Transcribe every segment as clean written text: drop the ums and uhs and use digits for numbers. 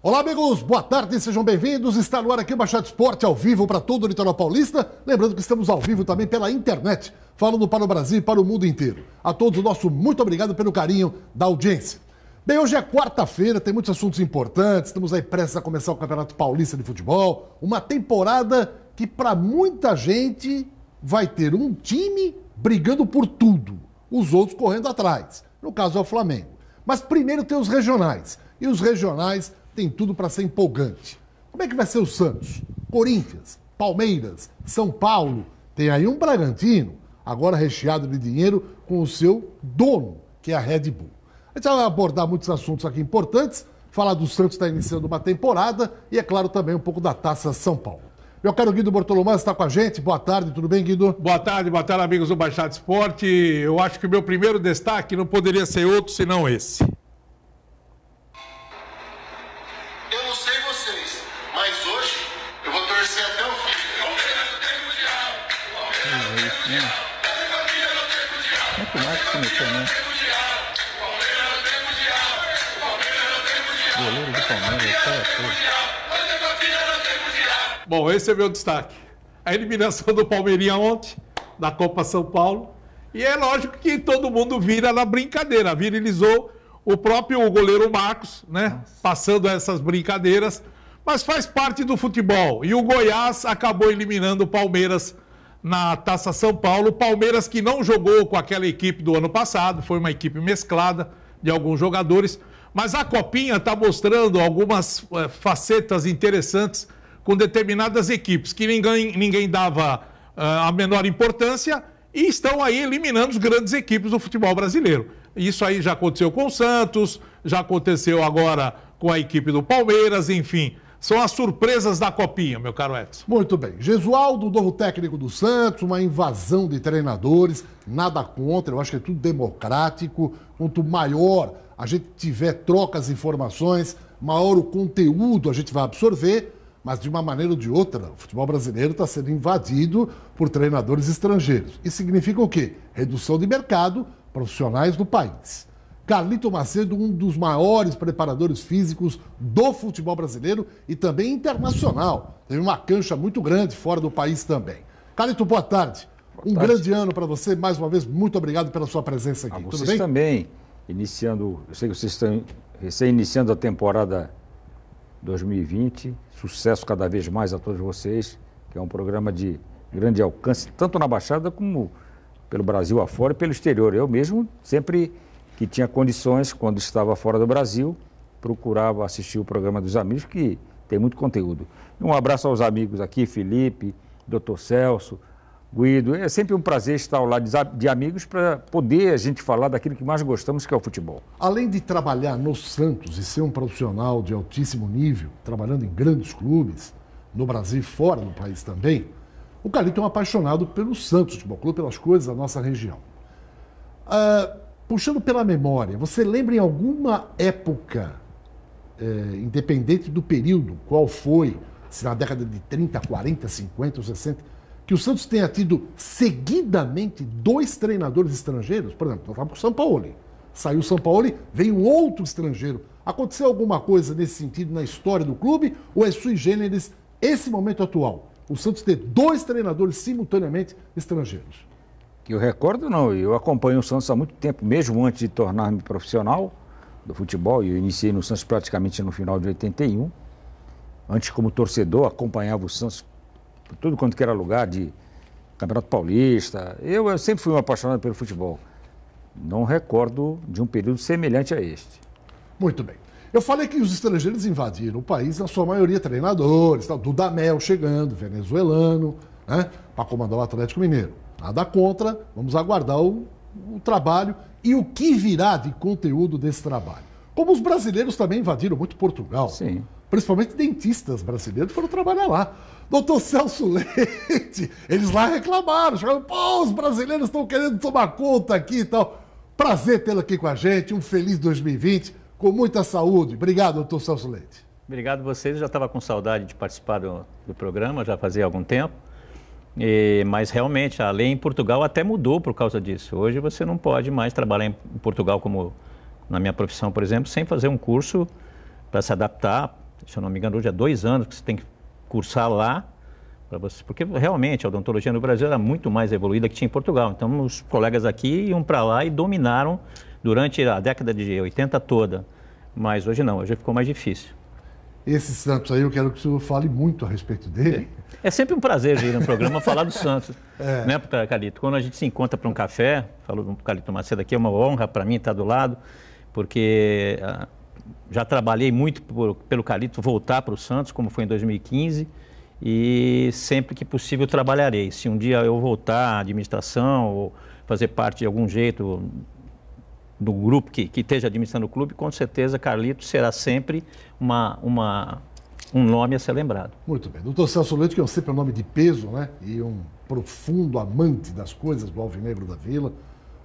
Olá, amigos, boa tarde, sejam bem-vindos. Está no ar aqui o Baixada Esporte, ao vivo para todo o litoral paulista. Lembrando que estamos ao vivo também pela internet, falando para o Brasil e para o mundo inteiro. A todos o nosso muito obrigado pelo carinho da audiência. Bem, hoje é quarta-feira, tem muitos assuntos importantes. Estamos aí prestes a começar o Campeonato Paulista de Futebol. Uma temporada que para muita gente vai ter um time brigando por tudo, os outros correndo atrás. No caso é o Flamengo. Mas primeiro tem os regionais. E os regionais tem tudo para ser empolgante. Como é que vai ser o Santos? Corinthians, Palmeiras, São Paulo. Tem aí um Bragantino, agora recheado de dinheiro com o seu dono, que é a Red Bull. A gente vai abordar muitos assuntos aqui importantes, falar do Santos está iniciando uma temporada e, é claro, também um pouco da Taça São Paulo. Meu caro Guido Bortolomã está com a gente. Boa tarde, tudo bem, Guido? Boa tarde, amigos do Baixada Esporte. Eu acho que o meu primeiro destaque não poderia ser outro senão esse. Goleiro do Palmeiras, Bom, esse é meu destaque. A eliminação do Palmeirinha ontem, da Copa São Paulo. E é lógico que todo mundo vira na brincadeira. Virilizou o próprio goleiro Marcos, né? Passando essas brincadeiras. Mas faz parte do futebol. E o Goiás acabou eliminando o Palmeiras na Taça São Paulo. O Palmeiras que não jogou com aquela equipe do ano passado, foi uma equipe mesclada de alguns jogadores, mas a Copinha está mostrando algumas facetas interessantes com determinadas equipes que ninguém dava a menor importância e estão aí eliminando as grandes equipes do futebol brasileiro. Isso aí já aconteceu com o Santos, já aconteceu agora com a equipe do Palmeiras, enfim. São as surpresas da Copinha, meu caro Edson. Muito bem. Gesualdo, novo técnico do Santos, uma invasão de treinadores, nada contra, eu acho que é tudo democrático. Quanto maior a gente tiver trocas de informações, maior o conteúdo a gente vai absorver, mas de uma maneira ou de outra, o futebol brasileiro está sendo invadido por treinadores estrangeiros. Isso significa o quê? Redução de mercado, profissionais do país. Carlito Macedo, um dos maiores preparadores físicos do futebol brasileiro e também internacional. Tem uma cancha muito grande fora do país também. Carlito, boa tarde. Um grande ano para você. Mais uma vez, muito obrigado pela sua presença aqui. Tudo bem? Também, iniciando, eu sei que vocês estão iniciando a temporada 2020. Sucesso cada vez mais a todos vocês, que é um programa de grande alcance, tanto na Baixada como pelo Brasil afora e pelo exterior. Eu mesmo sempre que tinha condições, quando estava fora do Brasil, procurava assistir o programa dos amigos, que tem muito conteúdo. Um abraço aos amigos aqui, Felipe, Dr. Celso, Guido. É sempre um prazer estar ao lado de amigos para poder a gente falar daquilo que mais gostamos, que é o futebol. Além de trabalhar no Santos e ser um profissional de altíssimo nível, trabalhando em grandes clubes, no Brasil e fora do país também, o Carlito é um apaixonado pelo Santos Futebol Clube, pelas coisas da nossa região. Puxando pela memória, você lembra em alguma época, independente do período, qual foi, se na década de 30, 40, 50 ou 60, que o Santos tenha tido seguidamente 2 treinadores estrangeiros? Por exemplo, nós estávamos com o São Paulo. Saiu o São Paulo, veio um outro estrangeiro. Aconteceu alguma coisa nesse sentido na história do clube ou é sui generis esse momento atual? O Santos ter 2 treinadores simultaneamente estrangeiros? Que eu recordo, não. Eu acompanho o Santos há muito tempo, mesmo antes de tornar-me profissional do futebol. Eu iniciei no Santos praticamente no final de 81. Antes, como torcedor, acompanhava o Santos por tudo quanto que era lugar de Campeonato Paulista. Eu sempre fui um apaixonado pelo futebol. Não recordo de um período semelhante a este. Muito bem. Eu falei que os estrangeiros invadiram o país, na sua maioria treinadores, Dudamel chegando, venezuelano, né, para comandar o Atlético Mineiro. Nada contra, vamos aguardar o trabalho e o que virá de conteúdo desse trabalho. Como os brasileiros também invadiram muito Portugal. Sim. Principalmente dentistas brasileiros foram trabalhar lá. Doutor Celso Leite, eles lá reclamaram, chegaram, pô, os brasileiros estão querendo tomar conta aqui e tal. Prazer tê-lo aqui com a gente, um feliz 2020, com muita saúde. Obrigado, doutor Celso Leite. Obrigado a vocês, eu já estava com saudade de participar do programa, já fazia algum tempo. Mas realmente a lei em Portugal até mudou por causa disso. Hoje você não pode mais trabalhar em Portugal, como na minha profissão, por exemplo, sem fazer um curso para se adaptar se eu não me engano, hoje é 2 anos que você tem que cursar lá, para você, porque realmente a odontologia no Brasil era muito mais evoluída que tinha em Portugal. Então, os colegas aqui iam para lá e dominaram durante a década de 80 toda. Mas hoje não, hoje ficou mais difícil. Esse Santos aí, eu quero que o senhor fale muito a respeito dele. É sempre um prazer vir no programa falar do Santos, né, Carlito? Quando a gente se encontra para um café, falo do Carlito Macedo aqui, é uma honra para mim estar do lado, porque já trabalhei muito pelo Carlito voltar para o Santos, como foi em 2015, e sempre que possível trabalharei. Se um dia eu voltar à administração ou fazer parte de algum jeito do grupo que esteja administrando o clube, com certeza Carlito será sempre um nome a ser lembrado. Muito bem. Doutor Celso Leite, que é sempre um nome de peso, né? E um profundo amante das coisas do Alvinegro da Vila,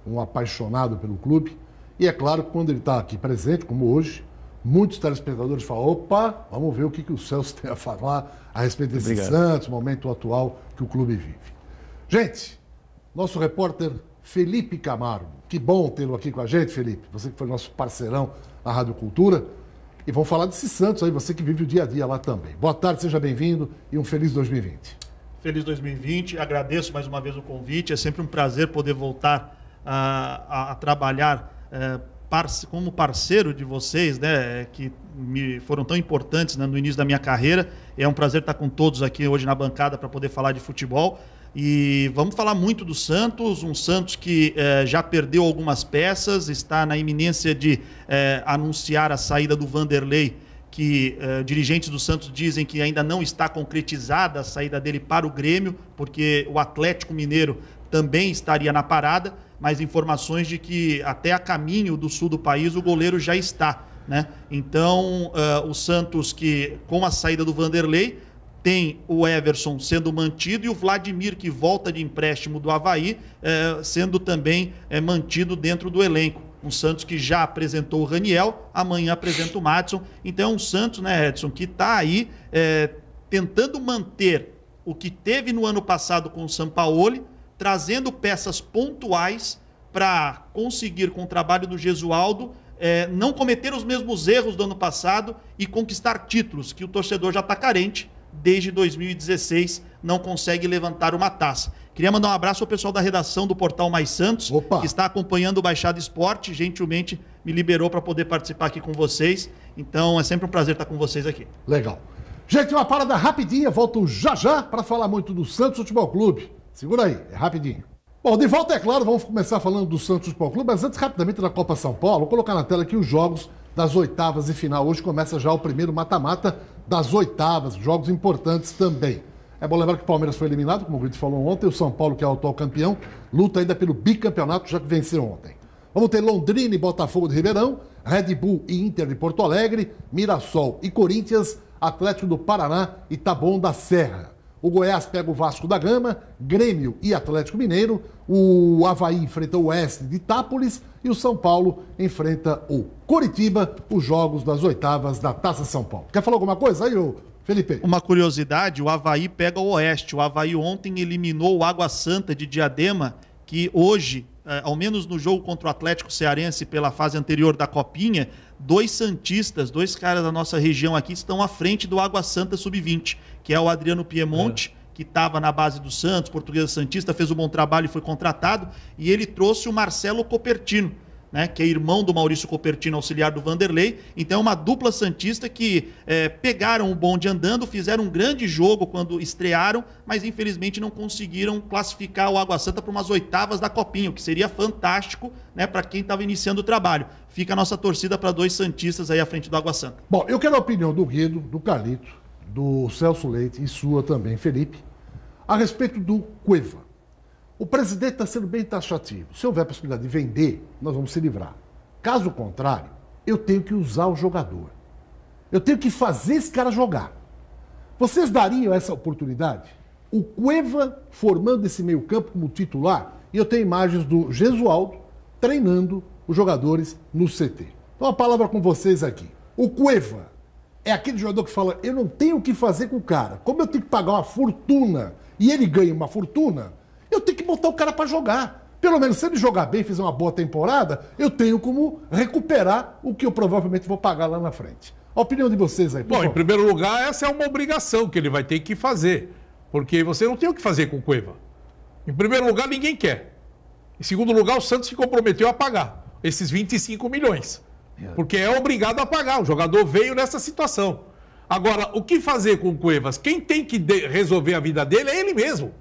um apaixonado pelo clube. E é claro que quando ele está aqui presente, como hoje, muitos telespectadores falam, opa, vamos ver o que o Celso tem a falar a respeito desse Santos, momento atual que o clube vive. Gente, nosso repórter Felipe Camargo, que bom tê-lo aqui com a gente, Felipe, você que foi nosso parceirão na Rádio Cultura, e vamos falar desse Santos aí, você que vive o dia a dia lá também. Boa tarde, seja bem-vindo e um feliz 2020. Feliz 2020, agradeço mais uma vez o convite, é sempre um prazer poder voltar a trabalhar como parceiro de vocês, né, que foram tão importantes, né, no início da minha carreira. É um prazer estar com todos aqui hoje na bancada para poder falar de futebol. E vamos falar muito do Santos, um Santos que já perdeu algumas peças, está na iminência de anunciar a saída do Vanderlei, que dirigentes do Santos dizem que ainda não está concretizada a saída dele para o Grêmio, porque o Atlético Mineiro também estaria na parada, mas informações de que até a caminho do sul do país o goleiro já está, né? Então, o Santos, que com a saída do Vanderlei, tem o Everson sendo mantido e o Vladimir, que volta de empréstimo do Avaí, sendo também mantido dentro do elenco. Um Santos que já apresentou o Raniel, amanhã apresenta o Madison. Então é um Santos, né, Edson, que está aí tentando manter o que teve no ano passado com o Sampaoli, trazendo peças pontuais para conseguir, com o trabalho do Gesualdo, não cometer os mesmos erros do ano passado e conquistar títulos, que o torcedor já está carente. Desde 2016 não consegue levantar uma taça. Queria mandar um abraço ao pessoal da redação do Portal Mais Santos, que está acompanhando o Baixada Esporte, gentilmente me liberou para poder participar aqui com vocês. Então é sempre um prazer estar com vocês aqui. Legal. Gente, uma parada rapidinha, volto já para falar muito do Santos Futebol Clube. Segura aí, é rapidinho. Bom, de volta, é claro, vamos começar falando do Santos Futebol Clube, mas antes, rapidamente, da Copa São Paulo, vou colocar na tela aqui os jogos das oitavas de final. Hoje começa já o primeiro mata-mata das oitavas, jogos importantes também. É bom lembrar que o Palmeiras foi eliminado, como o Grito falou ontem, o São Paulo, que é o atual campeão, luta ainda pelo bicampeonato, já que venceu ontem. Vamos ter Londrina e Botafogo de Ribeirão, Red Bull e Inter de Porto Alegre, Mirassol e Corinthians, Atlético do Paraná e Taboão da Serra. O Goiás pega o Vasco da Gama, Grêmio e Atlético Mineiro, o Avaí enfrenta o Oeste de Itápolis e o São Paulo enfrenta o Coritiba, os jogos das oitavas da Taça São Paulo. Quer falar alguma coisa aí, Felipe? Uma curiosidade, o Avaí pega o Oeste. O Avaí ontem eliminou o Água Santa de Diadema, que hoje, ao menos no jogo contra o Atlético Cearense pela fase anterior da Copinha, 2 santistas, 2 caras da nossa região aqui estão à frente do Água Santa Sub-20, que é o Adriano Piemonte, que estava na base do Santos, Portuguesa Santista, fez um bom trabalho e foi contratado, e ele trouxe o Marcelo Copertino, né, que é irmão do Maurício Copertino, auxiliar do Vanderlei. Então é uma dupla santista que pegaram o bonde andando, fizeram um grande jogo quando estrearam, mas infelizmente não conseguiram classificar o Água Santa para umas oitavas da Copinha, o que seria fantástico, né, para quem estava iniciando o trabalho. Fica a nossa torcida para 2 santistas aí à frente do Água Santa. Bom, eu quero a opinião do Guido, do Carlito, do Celso Leite e sua também, Felipe, a respeito do Cueva. O presidente está sendo bem taxativo. Se houver a possibilidade de vender, nós vamos se livrar. Caso contrário, eu tenho que usar o jogador. Eu tenho que fazer esse cara jogar. Vocês dariam essa oportunidade? O Cueva formando esse meio-campo como titular, e eu tenho imagens do Gesualdo treinando os jogadores no CT. Então, a palavra com vocês aqui. O Cueva é aquele jogador que fala, eu não tenho o que fazer com o cara. Como eu tenho que pagar uma fortuna e ele ganha uma fortuna, eu tenho que botar o cara para jogar. Pelo menos se ele jogar bem, fizer uma boa temporada, eu tenho como recuperar o que eu provavelmente vou pagar lá na frente. A opinião de vocês aí, por Bom, favor. em primeiro lugar, essa é uma obrigação que ele vai ter que fazer. Porque você não tem o que fazer com o Cueva. Em primeiro lugar, ninguém quer. Em segundo lugar, o Santos se comprometeu a pagar esses 25 milhões. Porque é obrigado a pagar. O jogador veio nessa situação. Agora, o que fazer com o Cuevas? Quem tem que resolver a vida dele é ele mesmo.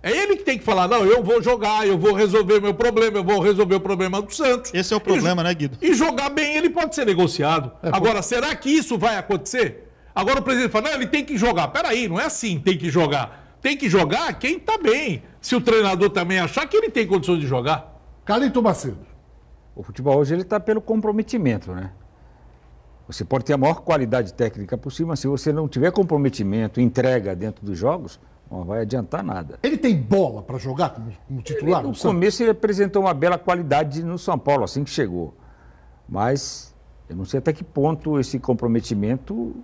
É ele que tem que falar, não, eu vou jogar, eu vou resolver meu problema, eu vou resolver o problema do Santos. Esse é o problema, né, Guido? E jogar bem, ele pode ser negociado. Agora, será que isso vai acontecer? Agora o presidente fala, não, ele tem que jogar. Peraí, não é assim, tem que jogar. Tem que jogar quem tá bem. Se o treinador também achar que ele tem condições de jogar. Carlito Macedo. O futebol hoje ele está pelo comprometimento, né? Você pode ter a maior qualidade técnica possível, mas se você não tiver comprometimento, entrega dentro dos jogos, não vai adiantar nada. Ele tem bola para jogar como titular? No começo ele apresentou uma bela qualidade no São Paulo, assim que chegou. Mas eu não sei até que ponto esse comprometimento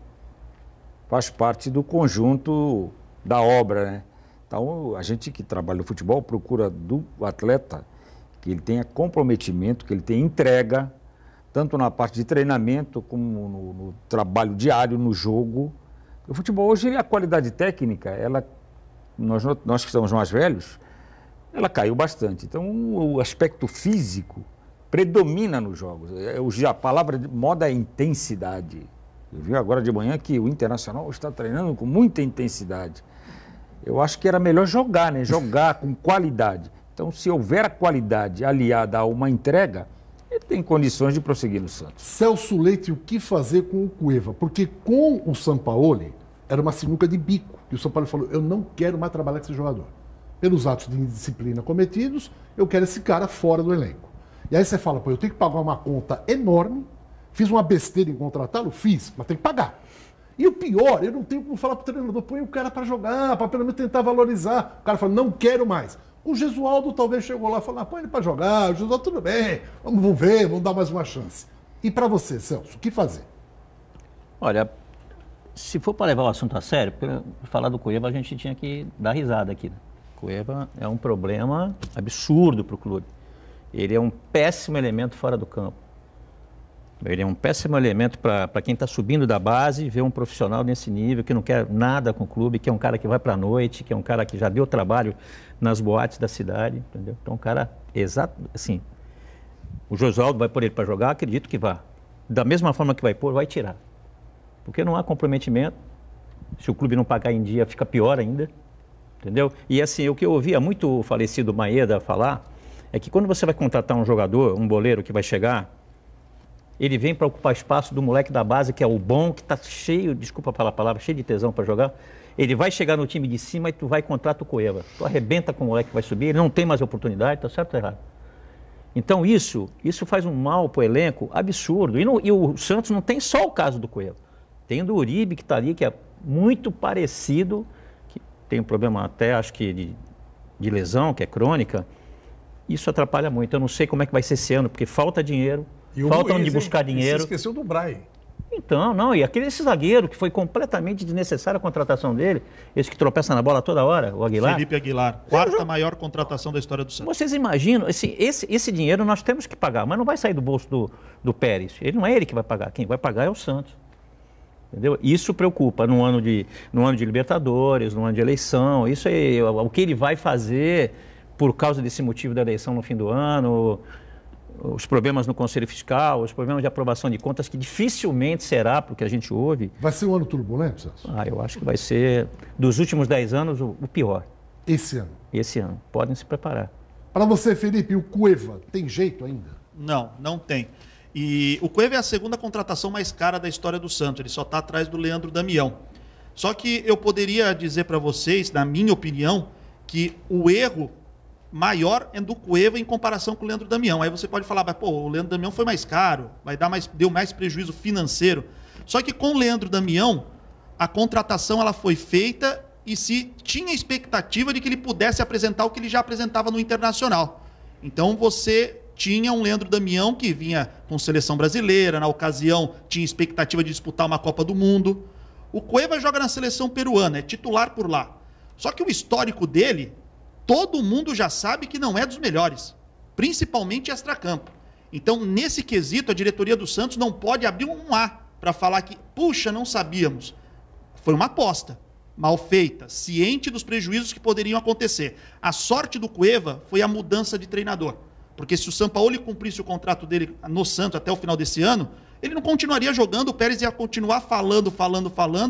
faz parte do conjunto da obra, né? Então a gente que trabalha no futebol procura do atleta que ele tenha comprometimento, que ele tenha entrega, tanto na parte de treinamento como no trabalho diário, no jogo. O futebol hoje, a qualidade técnica, nós que somos mais velhos, ela caiu bastante. Então, o aspecto físico predomina nos jogos. A palavra de moda é intensidade. Eu vi agora de manhã que o Internacional está treinando com muita intensidade. Eu acho que era melhor jogar, né? Jogar com qualidade. Então, se houver a qualidade aliada a uma entrega, ele tem condições de prosseguir no Santos. Celso Leite, o que fazer com o Cueva? Porque com o Sampaoli, era uma sinuca de bico. E o Sampaoli falou, eu não quero mais trabalhar com esse jogador. Pelos atos de indisciplina cometidos, eu quero esse cara fora do elenco. E aí você fala, pô, eu tenho que pagar uma conta enorme, fiz uma besteira em contratá-lo? Fiz, mas tem que pagar. E o pior, eu não tenho como falar pro treinador, põe o cara para jogar, para pelo menos tentar valorizar. O cara fala, não quero mais. O Gesualdo talvez chegou lá e falou, põe ele para jogar, o Gesualdo tudo bem, vamos ver, vamos dar mais uma chance. E para você, Celso, o que fazer? Olha, se for para levar o assunto a sério, para falar do Cueva a gente tinha que dar risada aqui. Cueva é um problema absurdo para o clube. Ele é um péssimo elemento fora do campo. Ele é um péssimo elemento para quem está subindo da base, ver um profissional nesse nível, que não quer nada com o clube, que é um cara que vai para a noite, que é um cara que já deu trabalho nas boates da cidade, entendeu? Então, um cara exato, assim, o Josualdo vai pôr ele para jogar, acredito que vá. Da mesma forma que vai pôr, vai tirar. Porque não há comprometimento. Se o clube não pagar em dia, fica pior ainda, entendeu? E assim, o que eu ouvia muito o falecido Maeda falar, é que quando você vai contratar um jogador, um boleiro que vai chegar, ele vem para ocupar espaço do moleque da base, que é o bom, que está cheio, desculpa pela palavra, cheio de tesão para jogar. Ele vai chegar no time de cima e tu vai e contrata o Cueva. Tu arrebenta com o moleque que vai subir, ele não tem mais oportunidade, tá certo ou errado? Então isso faz um mal para o elenco absurdo. E o Santos não tem só o caso do Cueva. Tem o do Uribe, que está ali, que é muito parecido, que tem um problema até, acho que, de lesão, que é crônica. Isso atrapalha muito. Eu não sei como é que vai ser esse ano, porque falta dinheiro. Falta onde buscar dinheiro. Você esqueceu do Brian. Então, não, e esse zagueiro que foi completamente desnecessária a contratação dele, esse que tropeça na bola toda hora, o Aguilar. Felipe Aguilar, quarta maior contratação da história do Santos. Vocês imaginam, esse dinheiro nós temos que pagar, mas não vai sair do bolso do Pérez. Ele não é ele que vai pagar, quem vai pagar é o Santos. Entendeu? Isso preocupa no ano de Libertadores, no ano de eleição, isso é o que ele vai fazer por causa desse motivo da eleição no fim do ano. Os problemas no Conselho Fiscal, os problemas de aprovação de contas, que dificilmente será, porque a gente ouve. Vai ser um ano turbulento, Celso? Eu acho que vai ser, dos últimos 10 anos, o pior. Esse ano? Esse ano. Podem se preparar. Para você, Felipe, o Cueva tem jeito ainda? Não tem. E o Cueva é a segunda contratação mais cara da história do Santos. Ele só está atrás do Leandro Damião. Só que eu poderia dizer para vocês, na minha opinião, que o erro maior é do Cueva em comparação com o Leandro Damião. Aí você pode falar, mas, pô, o Leandro Damião foi mais caro, deu mais prejuízo financeiro. Só que com o Leandro Damião, a contratação ela foi feita e se tinha expectativa de que ele pudesse apresentar o que ele já apresentava no Internacional. Então você tinha um Leandro Damião que vinha com seleção brasileira, na ocasião tinha expectativa de disputar uma Copa do Mundo. O Cueva joga na seleção peruana, é titular por lá. Só que o histórico dele, todo mundo já sabe que não é dos melhores, principalmente extracampo. Então, nesse quesito, a diretoria do Santos não pode abrir um A para falar que, puxa, não sabíamos. Foi uma aposta mal feita, ciente dos prejuízos que poderiam acontecer. A sorte do Cueva foi a mudança de treinador. Porque se o Sampaoli cumprisse o contrato dele no Santos até o final desse ano, ele não continuaria jogando, o Pérez ia continuar falando,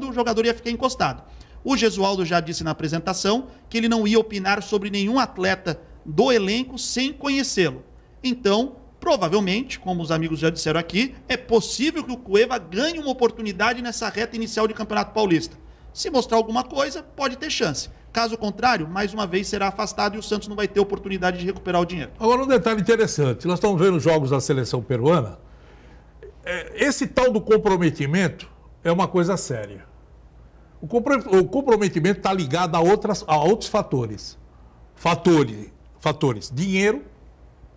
o jogador ia ficar encostado. O Gesualdo já disse na apresentação que ele não ia opinar sobre nenhum atleta do elenco sem conhecê-lo. Então, provavelmente, como os amigos já disseram aqui, é possível que o Cueva ganhe uma oportunidade nessa reta inicial de Campeonato Paulista. Se mostrar alguma coisa, pode ter chance. Caso contrário, mais uma vez será afastado e o Santos não vai ter oportunidade de recuperar o dinheiro. Agora, um detalhe interessante. Nós estamos vendo jogos da seleção peruana. Esse tal do comprometimento é uma coisa séria. O comprometimento está ligado a outros fatores. Fatores. Dinheiro,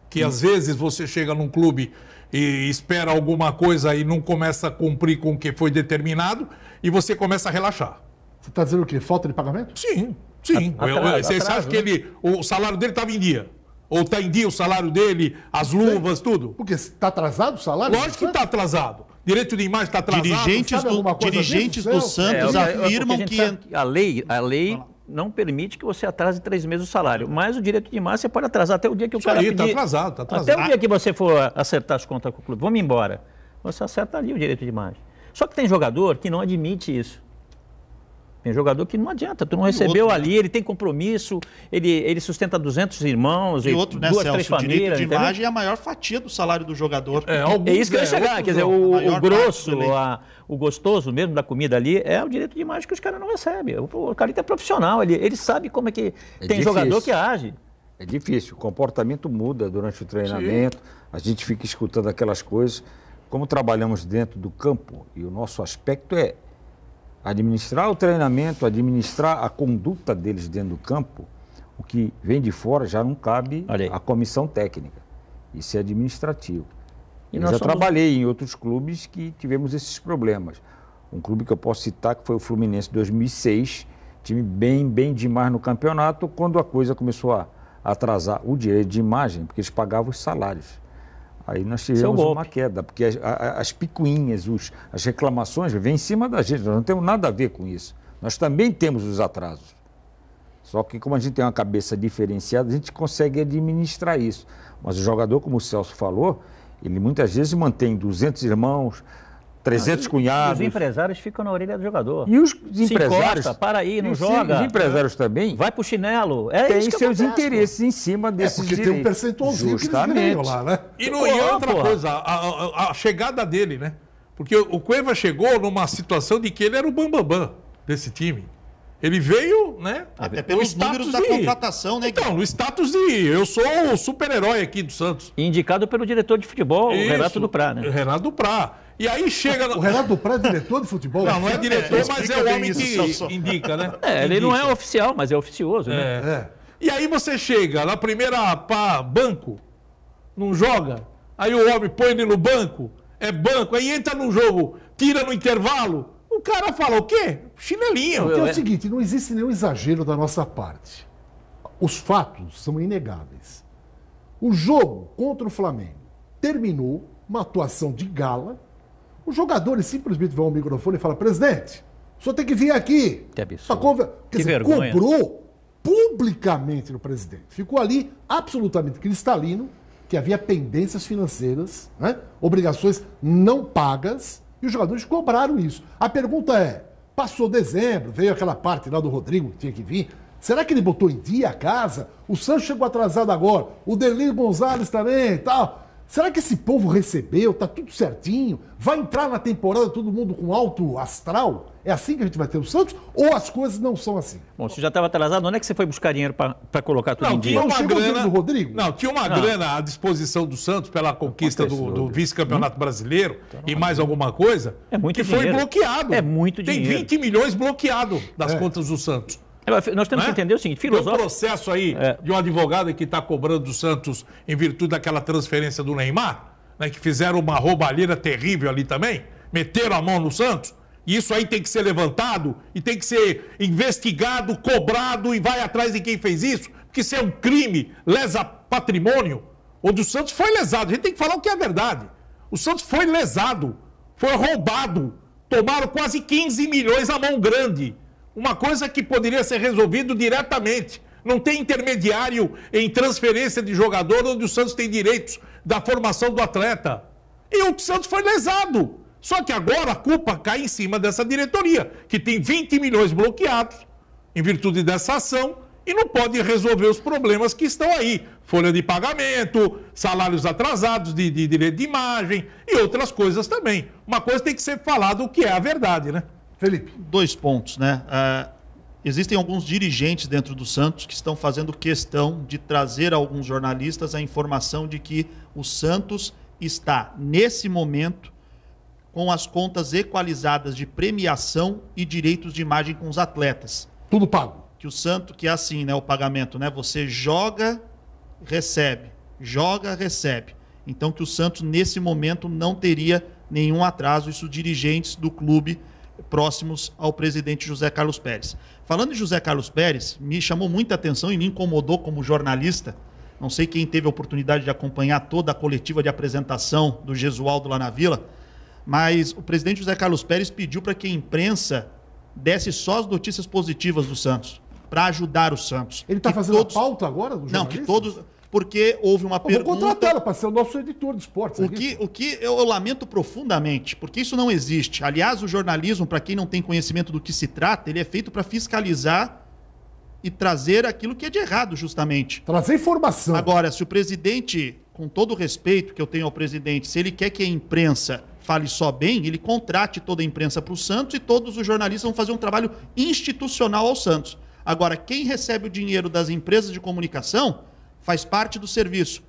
que às vezes você chega num clube e espera alguma coisa e não começa a cumprir com o que foi determinado e você começa a relaxar. Você está dizendo o quê? Falta de pagamento? Sim. Você acha que o salário dele estava em dia? Ou está em dia o salário dele, as luvas, tudo? Porque está atrasado o salário? Lógico que está atrasado. Direito de imagem está atrasado. Dirigentes do Santos afirmam que a lei não permite que você atrase 3 meses o salário. Mas o direito de imagem você pode atrasar até o dia que o cara pedir. Está atrasado. Até o dia que você for acertar as contas com o clube. Vamos embora. Você acerta ali o direito de imagem. Só que tem jogador que não admite isso. Tem jogador que não adianta, tu não recebeu ali, ele tem compromisso, ele sustenta 200 irmãos, e outro, né, 2, Celso, 3 famílias. O direito de imagem é a maior fatia do salário do jogador. É isso que eu ia chegar, quer dizer, o grosso, o gostoso mesmo da comida ali, é o direito de imagem que os caras não recebem. O Carito é profissional, ele sabe como é que tem difícil. Jogador que age. É difícil, o comportamento muda durante o treinamento, a gente fica escutando aquelas coisas. Como trabalhamos dentro do campo, e o nosso aspecto é administrar o treinamento, administrar a conduta deles dentro do campo, o que vem de fora já não cabe à comissão técnica. Isso é administrativo. Eu já trabalhei em outros clubes que tivemos esses problemas. Um clube que eu posso citar que foi o Fluminense 2006, time bem demais no campeonato, quando a coisa começou a atrasar o direito de imagem, porque eles pagavam os salários. Aí nós tivemos uma queda, porque as picuinhas, as reclamações vêm em cima da gente, nós não temos nada a ver com isso. Nós também temos os atrasos. Só que como a gente tem uma cabeça diferenciada, a gente consegue administrar isso. Mas o jogador, como o Celso falou, ele muitas vezes mantém 200 irmãos, 300 cunhados. Os empresários ficam na orelha do jogador. E os empresários... Encosta, para aí, não joga. Os empresários também... Vai pro chinelo. Tem seus interesses em cima desses direitos. Porque tem um percentualzinho que eles ganham lá, né? E outra coisa, a chegada dele, né? Porque o Cueva chegou numa situação de que ele era o bambambam desse time. Ele veio, né? Até pelos números da contratação, né? Então, no status de eu sou o super-herói aqui do Santos. Indicado pelo diretor de futebol, o Renato Duprá, né? Renato Duprá. E aí chega... O Renato Duprá é diretor de futebol? Não é diretor, mas é o homem que indica, né? Ele não é oficial, mas é oficioso, né? E aí você chega na primeira banco, não joga, aí o homem põe ele no banco, é banco, aí entra no jogo, tira no intervalo, o cara fala o quê? Chinelinho. Porque é o seguinte, não existe nenhum exagero da nossa parte. Os fatos são inegáveis. O jogo contra o Flamengo terminou uma atuação de gala. Os jogadores simplesmente vão ao microfone e falam: presidente, o senhor tem que vir aqui. Que absurdo. Quer dizer, cobrou publicamente no presidente. Ficou ali absolutamente cristalino que havia pendências financeiras, né? Obrigações não pagas, e os jogadores cobraram isso. A pergunta é, passou dezembro, veio aquela parte lá do Rodrigo que tinha que vir, será que ele botou em dia a casa? O Santos chegou atrasado agora, o Derli Gonzalez também e tal. Será que esse povo recebeu? Tá tudo certinho? Vai entrar na temporada todo mundo com alto astral? É assim que a gente vai ter o Santos? Ou as coisas não são assim? Bom, se já estava atrasado, onde é que você foi buscar dinheiro para colocar tudo em dia? Não chegou o dinheiro do Rodrigo? Não, tinha uma grana à disposição do Santos pela conquista do vice-campeonato brasileiro e mais alguma coisa que foi bloqueado. É muito dinheiro. Tem 20 milhões bloqueado das contas do Santos. Nós temos que entender o seguinte, filosófico... Tem um processo aí de um advogado que está cobrando do Santos em virtude daquela transferência do Neymar, né, que fizeram uma roubalheira terrível ali também, meteram a mão no Santos, e isso aí tem que ser levantado e tem que ser investigado, cobrado e vai atrás de quem fez isso, porque isso é um crime, lesa patrimônio, onde o Santos foi lesado. A gente tem que falar o que é verdade. O Santos foi lesado. Foi roubado. Tomaram quase 15 milhões à mão grande. Uma coisa que poderia ser resolvido diretamente. Não tem intermediário em transferência de jogador onde o Santos tem direitos da formação do atleta. E o Santos foi lesado. Só que agora a culpa cai em cima dessa diretoria, que tem 20 milhões bloqueados em virtude dessa ação e não pode resolver os problemas que estão aí. Folha de pagamento, salários atrasados de direito de imagem e outras coisas também. Uma coisa tem que ser falada o que é a verdade, né? Felipe. 2 pontos, né? Existem alguns dirigentes dentro do Santos que estão fazendo questão de trazer a alguns jornalistas a informação de que o Santos está, nesse momento, com as contas equalizadas de premiação e direitos de imagem com os atletas. Tudo pago. Que o Santos, que é assim, né, o pagamento, né? Você joga, recebe. Joga, recebe. Então que o Santos, nesse momento, não teria nenhum atraso. Isso dirigentes do clube próximos ao presidente José Carlos Pérez. Falando de José Carlos Pérez, me chamou muita atenção e me incomodou como jornalista. Não sei quem teve a oportunidade de acompanhar toda a coletiva de apresentação do Gesualdo lá na Vila, mas o presidente José Carlos Pérez pediu para que a imprensa desse só as notícias positivas do Santos, para ajudar o Santos. Ele está fazendo todos... a pauta agora do jornalista? Não, que todos... Porque houve uma pergunta... Vou contratá-lo para ser o nosso editor de esportes. O que eu lamento profundamente, porque isso não existe. Aliás, o jornalismo, para quem não tem conhecimento do que se trata, ele é feito para fiscalizar e trazer aquilo que é de errado, justamente. Trazer informação. Agora, se o presidente, com todo o respeito que eu tenho ao presidente, se ele quer que a imprensa fale só bem, ele contrate toda a imprensa para o Santos e todos os jornalistas vão fazer um trabalho institucional ao Santos. Agora, quem recebe o dinheiro das empresas de comunicação faz parte do serviço.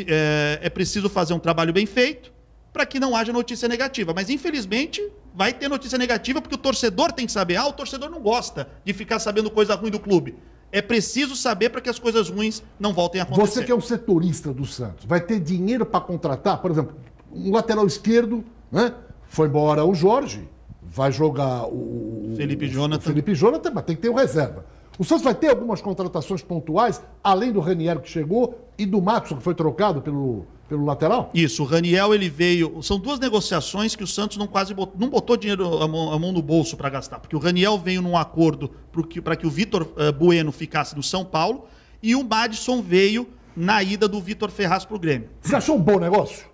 É preciso fazer um trabalho bem feito para que não haja notícia negativa. Mas, infelizmente, vai ter notícia negativa porque o torcedor tem que saber. O torcedor não gosta de ficar sabendo coisa ruim do clube. É preciso saber para que as coisas ruins não voltem a acontecer. Você que é um setorista do Santos, vai ter dinheiro para contratar? Por exemplo, um lateral esquerdo, né? Foi embora o Jorge, vai jogar o Felipe Jonathan, mas tem que ter o reserva. O Santos vai ter algumas contratações pontuais, além do Raniero que chegou e do Matson que foi trocado pelo lateral? Isso, o Raniel ele veio... São 2 negociações que o Santos não botou dinheiro a mão no bolso para gastar, porque o Raniel veio num acordo para que o Vitor Bueno ficasse no São Paulo e o Madison veio na ida do Vitor Ferraz para o Grêmio. Você achou um bom negócio?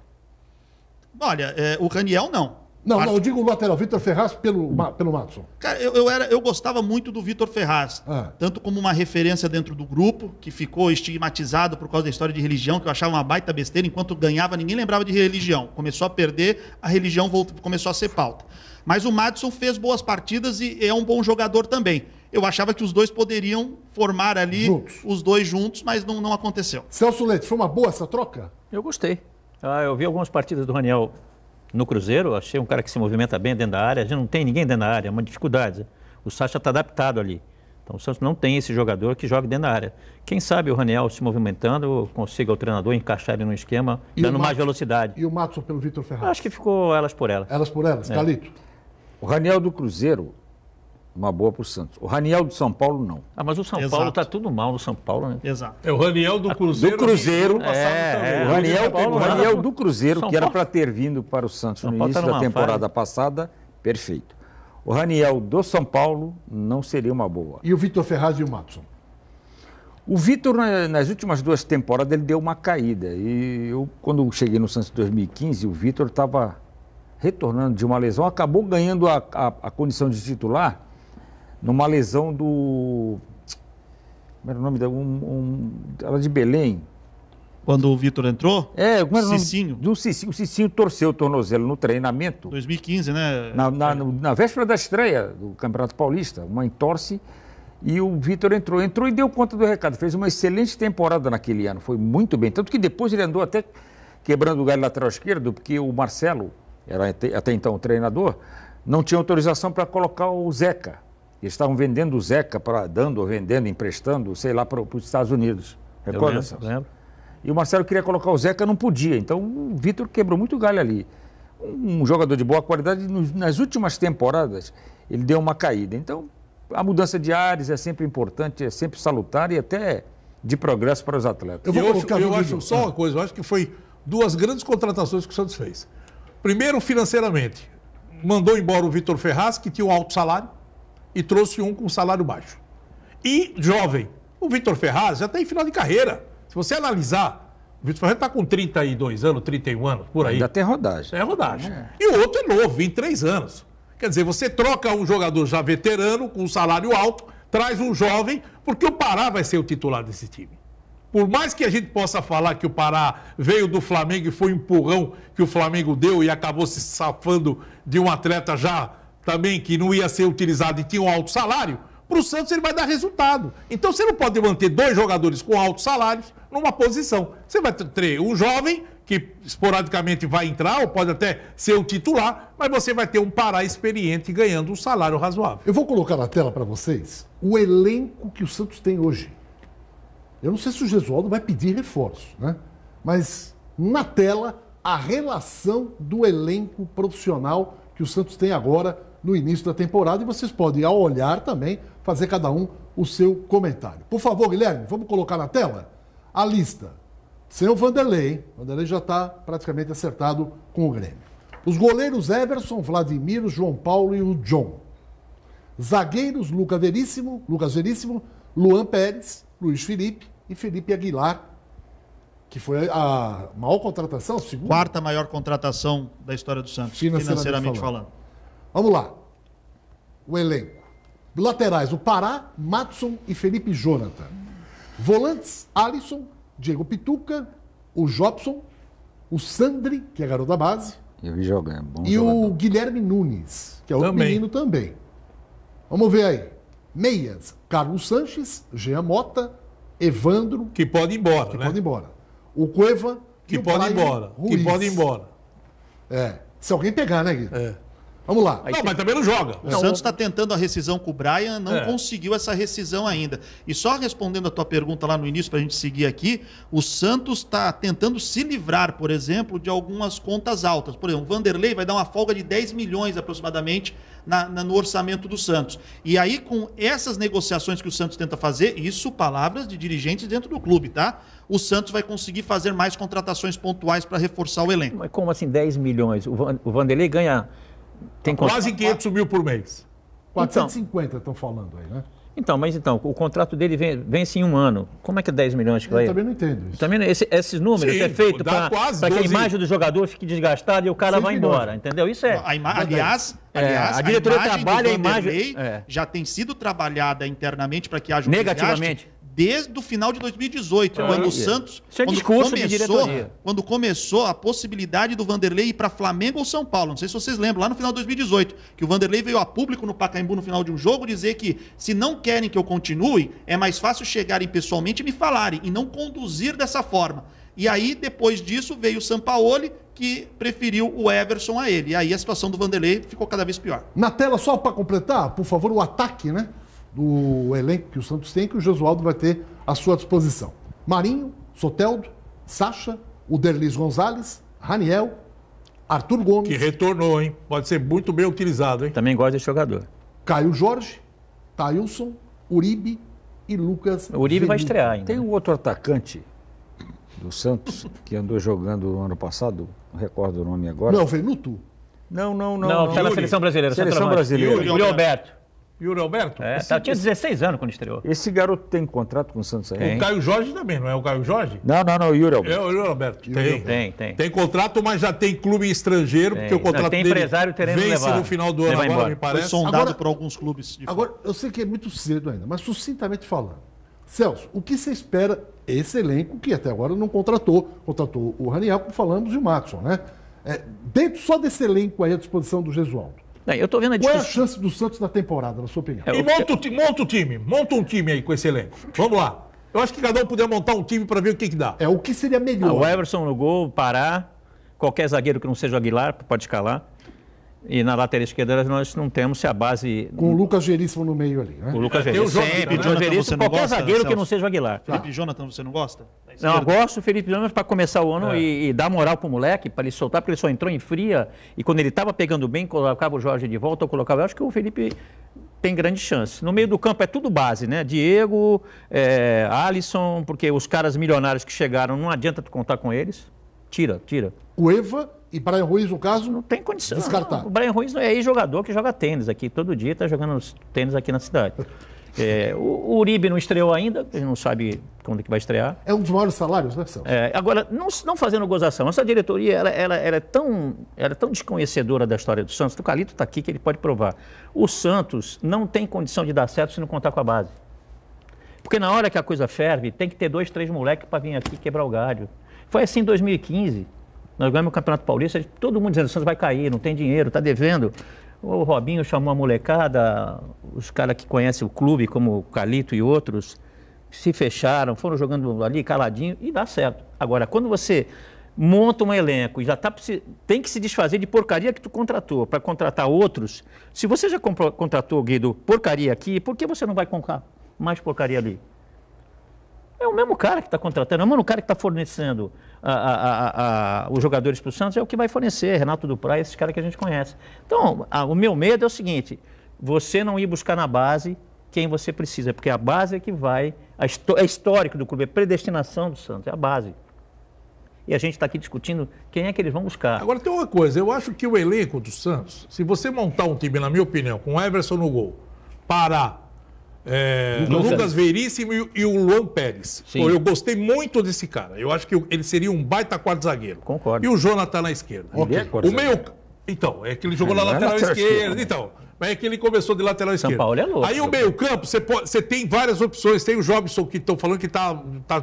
Olha, o Raniel não. Não, eu digo o lateral, Vitor Ferraz pelo Madison. Cara, eu gostava muito do Vitor Ferraz, tanto como uma referência dentro do grupo, que ficou estigmatizado por causa da história de religião, que eu achava uma baita besteira, enquanto ganhava ninguém lembrava de religião. Começou a perder, a religião começou a ser pauta. Mas o Madison fez boas partidas e é um bom jogador também. Eu achava que os dois poderiam formar ali os dois juntos, mas não aconteceu. Celso Leite, foi uma boa essa troca? Eu gostei. Eu vi algumas partidas do Raniel no Cruzeiro, achei um cara que se movimenta bem dentro da área, já não tem ninguém dentro da área, é uma dificuldade. O Sacha está adaptado ali. Então o Santos não tem esse jogador que joga dentro da área. Quem sabe o Raniel se movimentando, consiga o treinador encaixar ele no esquema, dando mais velocidade. E o Matson pelo Vitor Ferraz? Acho que ficou elas por elas. Elas por elas, Calito. O Raniel do Cruzeiro, uma boa para o Santos. O Raniel do São Paulo, não. Mas o São Paulo está tudo mal no São Paulo, né? Exato. É o Raniel do Cruzeiro. Do Cruzeiro. O Raniel do Cruzeiro, que era para ter vindo para o Santos no início da temporada passada, perfeito. O Raniel do São Paulo não seria uma boa. E o Vitor Ferraz e o Madison? O Vitor, nas últimas 2 temporadas, ele deu uma caída. E eu, quando cheguei no Santos em 2015, o Vitor estava retornando de uma lesão, acabou ganhando a condição de titular numa lesão do... Como era o nome? Ela de Belém. Quando o Vitor entrou? Como era Cicinho. Do Cicinho. O Cicinho torceu o tornozelo no treinamento. 2015, né? Na véspera da estreia do Campeonato Paulista, uma entorse, e o Vitor entrou e deu conta do recado. Fez uma excelente temporada naquele ano, foi muito bem. Tanto que depois ele andou até quebrando o galho lateral esquerdo, porque o Marcelo, era até então o treinador, não tinha autorização para colocar o Zeca. Eles estavam vendendo o Zeca, vendendo, emprestando, sei lá, para os Estados Unidos. Recorda? Lembro. E o Marcelo queria colocar o Zeca, não podia. Então o Vitor quebrou muito galho ali. Um jogador de boa qualidade, nas últimas temporadas, ele deu uma caída. Então a mudança de ares é sempre importante, é sempre salutar e até de progresso para os atletas. Eu acho só uma coisa, eu acho que foi 2 grandes contratações que o Santos fez. Primeiro, financeiramente. mandou embora o Vitor Ferraz, que tinha um alto salário, e trouxe um com salário baixo. E jovem. O Vitor Ferraz já está em final de carreira. Se você analisar, o Vitor Ferraz está com 32 anos, 31 anos, por aí. Ainda tem rodagem. É rodagem. E o outro é novo, 23 anos. Quer dizer, você troca um jogador já veterano, com um salário alto, traz um jovem, porque o Pará vai ser o titular desse time. Por mais que a gente possa falar que o Pará veio do Flamengo e foi um empurrão que o Flamengo deu e acabou se safando de um atleta já também que não ia ser utilizado e tinha um alto salário, para o Santos ele vai dar resultado. Então você não pode manter 2 jogadores com altos salários numa posição. Você vai ter um jovem que esporadicamente vai entrar, ou pode até ser o titular, mas você vai ter um Pará experiente ganhando um salário razoável. Eu vou colocar na tela para vocês o elenco que o Santos tem hoje. Eu não sei se o Gesualdo vai pedir reforço, né? Mas na tela a relação do elenco profissional que o Santos tem agora no início da temporada, e vocês podem, ao olhar também, fazer cada um o seu comentário. Por favor, Guilherme, vamos colocar na tela a lista. Sem o Vanderlei, hein? O Vanderlei já está praticamente acertado com o Grêmio. Os goleiros Everson, Vladimir, João Paulo e o John. Zagueiros Lucas Veríssimo, Luan Pérez, Luiz Felipe e Felipe Aguilar, que foi a maior contratação, segunda. 4ª maior contratação da história do Santos, financeiramente falando. Vamos lá. O elenco. Laterais, o Pará, Matson e Felipe Jonathan. Volantes, Alisson, Diego Pituca, o Jobson, o Sandri, que é garoto da base. Eu vi jogando. Bom e jogador. o Guilherme Nunes, que é outro menino também. Vamos ver aí. Meias, Carlos Sanches, Jean Mota, Evandro. Que pode ir embora, que né? pode ir embora. O Cueva. Que e o pode ir Brian embora. Ruiz. Que pode ir embora. É. Se alguém pegar, né, Gui? É. Vamos lá. Não, mas também não joga. O Santos está tentando a rescisão com o Brian, não conseguiu essa rescisão ainda. E só respondendo a tua pergunta lá no início, para a gente seguir aqui, o Santos está tentando se livrar, por exemplo, de algumas contas altas. Por exemplo, o Vanderlei vai dar uma folga de 10 milhões aproximadamente no orçamento do Santos. E aí, com essas negociações que o Santos tenta fazer, isso palavras de dirigentes dentro do clube, tá? O Santos vai conseguir fazer mais contratações pontuais para reforçar o elenco. Mas como assim 10 milhões? O Vanderlei ganha... Tem quase 500 mil por mês. 450 estão falando aí, né? Então, o contrato dele vence em um ano. Como é que é 10 milhões que vai? Eu também não entendo isso. Também esses números é feito para que a imagem do jogador fique desgastada e o cara vai embora, entendeu? Isso é... Aliás, a diretoria trabalha a imagem... já tem sido trabalhada internamente para que haja um negativamente. Desde o final de 2018, quando o Santos, quando começou a possibilidade do Vanderlei ir para Flamengo ou São Paulo. Não sei se vocês lembram, lá no final de 2018, que o Vanderlei veio a público no Pacaembu no final de um jogo dizer que se não querem que eu continue, é mais fácil chegarem pessoalmente e me falarem e não conduzir dessa forma. E aí, depois disso, veio o Sampaoli, que preferiu o Everson a ele. E aí a situação do Vanderlei ficou cada vez pior. Na tela, só para completar, por favor, o ataque, né? Do elenco que o Santos tem, que o Gesualdo vai ter à sua disposição. Marinho, Soteldo, Sacha, o Derlis Gonzalez, Raniel, Arthur Gomes. Que retornou, hein? Pode ser muito bem utilizado, hein? Também gosta desse jogador. Caio Jorge, Tailson, Uribe e Lucas. O Uribe vai estrear ainda. Tem um outro atacante do Santos que andou jogando no ano passado, não recordo o nome agora. Não, o Venuto? Não, está na seleção brasileira. Seleção brasileira. Yuri Alberto. Yuri Alberto? Tinha 16 anos quando estreou. Esse garoto tem contrato com o Santos aí? O Caio Jorge também, não é o Caio Jorge? Não, o Yuri Alberto. É o Yuri Alberto. Tem. Tem contrato, mas já tem clube estrangeiro, porque o contrato tem dele empresário vence levar, no final do ano agora, embora. me parece. Foi sondado por alguns clubes. Agora, eu sei que é muito cedo ainda, mas sucintamente falando. Celso, o que você espera esse elenco que até agora não contratou? Contratou o Raniel, como falamos, e o Matson, né? Dentro só desse elenco aí à disposição do Gesualdo. Eu tô vendo a Qual é a chance do Santos na temporada, na sua opinião? E monta o time. Monta um time aí com esse elenco. Vamos lá. Eu acho que cada um puder montar um time para ver o que dá. O que seria melhor? O Everson no gol, Pará, qualquer zagueiro que não seja o Aguilar, pode escalar. E na lateral esquerda nós não temos se a base... Com o Lucas Veríssimo no meio ali, né? O Lucas Veríssimo, sempre. Jonathan, Veríssimo, qualquer zagueiro Celso, que não seja o Aguilar. Felipe Jonathan, você não gosta? Não, eu gosto do Felipe Jonathan para começar o ano e dar moral pro moleque, para ele soltar, porque ele só entrou em fria. E quando ele estava pegando bem, colocava o Jorge de volta, ou colocava... Eu acho que o Felipe tem grande chance. No meio do campo é tudo base, né? Diego, Alisson, porque os caras milionários que chegaram, não adianta tu contar com eles. Tira. Cueva E Brian Ruiz, no caso, Não tem condição. descartar. Não. O Brian Ruiz não é jogador que joga tênis aqui. Todo dia está jogando tênis aqui na cidade. O Uribe não estreou ainda, a gente não sabe quando que vai estrear. É um dos maiores salários, né, Celso? Agora, não fazendo gozação, essa diretoria ela é tão desconhecedora da história do Santos. O Calito está aqui que ele pode provar. O Santos não tem condição de dar certo se não contar com a base. Porque na hora que a coisa ferve, tem que ter 2, 3 moleques para vir aqui quebrar o galho. Foi assim em 2015. Nós ganhamos o Campeonato Paulista, todo mundo dizendo que o Santos vai cair, não tem dinheiro, está devendo. O Robinho chamou a molecada, os caras que conhecem o clube, como o Calito e outros, se fecharam, foram jogando ali caladinho e dá certo. Agora, quando você monta um elenco e já tem que se desfazer de porcaria que tu contratou para contratar outros, se você já contratou, Guido, porcaria aqui, por que você não vai comprar mais porcaria ali? É o mesmo cara que está contratando, é o mesmo cara que está fornecendo os jogadores para o Santos, é o que vai fornecer, Renato Duprat, esses caras que a gente conhece. Então, o meu medo é o seguinte, você não ir buscar na base quem você precisa, porque a base é que vai, é histórico do clube, é predestinação do Santos, é a base. E a gente está aqui discutindo quem é que eles vão buscar. Agora tem uma coisa, eu acho que o elenco do Santos, se você montar um time, na minha opinião, com o Everson no gol, Pará, Lucas Veríssimo e o Luan Pérez. Pô, eu gostei muito desse cara. Eu acho que ele seria um baita quarto zagueiro. Concordo. E o Jonathan na esquerda. Okay. O meio... Então, é que ele jogou na lateral esquerda. Então, mas é que ele começou de lateral esquerda. São Paulo é louco. Aí o meio campo, você tem várias opções. Tem o Jobson, que estão falando que tá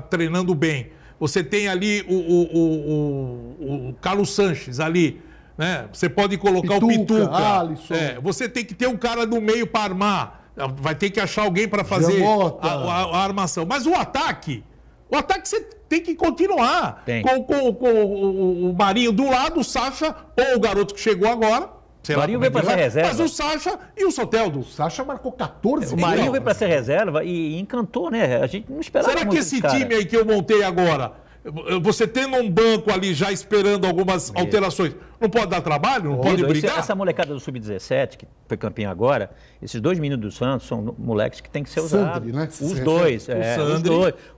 treinando bem. Você tem ali o Carlos Sanches ali. Né? Você pode colocar o Pituca. Alisson. Você tem que ter um cara no meio para armar. Vai ter que achar alguém para fazer a armação. Mas o ataque você tem que continuar. Com o Marinho do lado, o Sacha ou o garoto que chegou agora. O Marinho veio para ser reserva. Mas o Sacha e o Soteldo. O Sacha marcou 14 O Marinho veio para ser reserva e encantou, né? A gente não esperava. Será que esse time aí que eu montei agora, você tendo um banco ali já esperando algumas alterações, não pode dar trabalho? Não pode brigar? Essa molecada do Sub-17, que foi campeã agora, esses 2 meninos do Santos são moleques que tem que ser usados. Sandri, né? Os dois.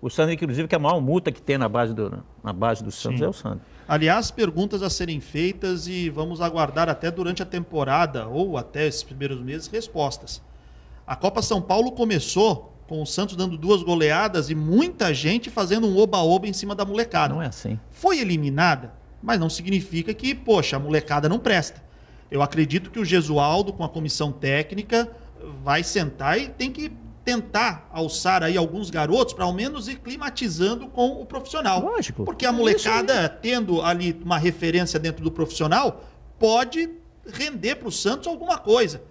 O Sandri, que inclusive, que é a maior multa que tem na base do Santos é o Sandri. Aliás, perguntas a serem feitas e vamos aguardar até durante a temporada ou até esses primeiros meses respostas. A Copa São Paulo começou com o Santos dando 2 goleadas e muita gente fazendo um oba-oba em cima da molecada. Não é assim. Foi eliminada, mas não significa que, poxa, a molecada não presta. Eu acredito que o Gesualdo, com a comissão técnica, vai sentar e tem que tentar alçar aí alguns garotos para ao menos ir climatizando com o profissional. Lógico. Porque a molecada, tendo ali uma referência dentro do profissional, pode render para o Santos alguma coisa.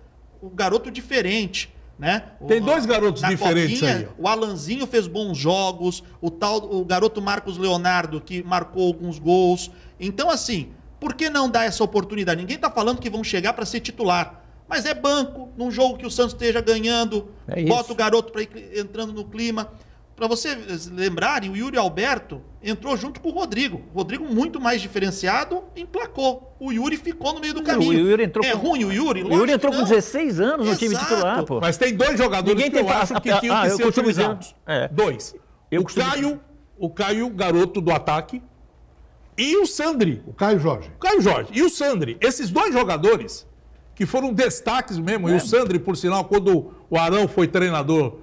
O garoto diferente. Né? Tem 2 garotos diferentes Copinha, aí. O Alanzinho fez bons jogos, o garoto Marcos Leonardo, que marcou alguns gols. Então, assim, por que não dar essa oportunidade? Ninguém está falando que vão chegar para ser titular. Mas é banco, num jogo que o Santos esteja ganhando, bota o garoto para ir entrando no clima. Para vocês lembrarem, o Yuri Alberto entrou junto com o Rodrigo. O Rodrigo, muito mais diferenciado, emplacou. O Yuri ficou no meio do caminho. O Yuri entrou ruim o Yuri? O Yuri entrou com 16 anos no time titular, pô. Mas tem 2 jogadores que eu acho que tinham que ser utilizados. 2. O Caio, garoto do ataque, e o Sandri. O Caio Jorge. E o Sandri. Esses 2 jogadores que foram destaques mesmo. E o Sandri, por sinal, quando o Arão foi treinador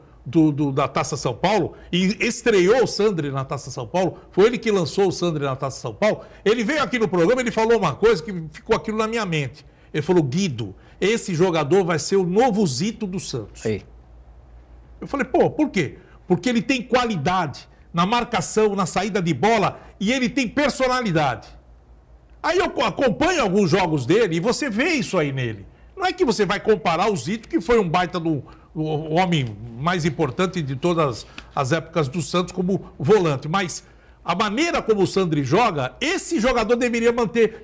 da Taça São Paulo e estreou o Sandri na Taça São Paulo, foi ele que lançou o Sandri na Taça São Paulo. Ele veio aqui no programa, ele falou uma coisa que ficou aquilo na minha mente. Ele falou: Guido, esse jogador vai ser o novo Zito do Santos. Ei. Eu falei: pô, por quê? Porque ele tem qualidade na marcação, na saída de bola e ele tem personalidade. Aí eu acompanho alguns jogos dele e você vê isso aí nele. Não é que você vai comparar o Zito, que foi um baita do o homem mais importante de todas as épocas do Santos como volante, mas a maneira como o Sandri joga, esse jogador deveria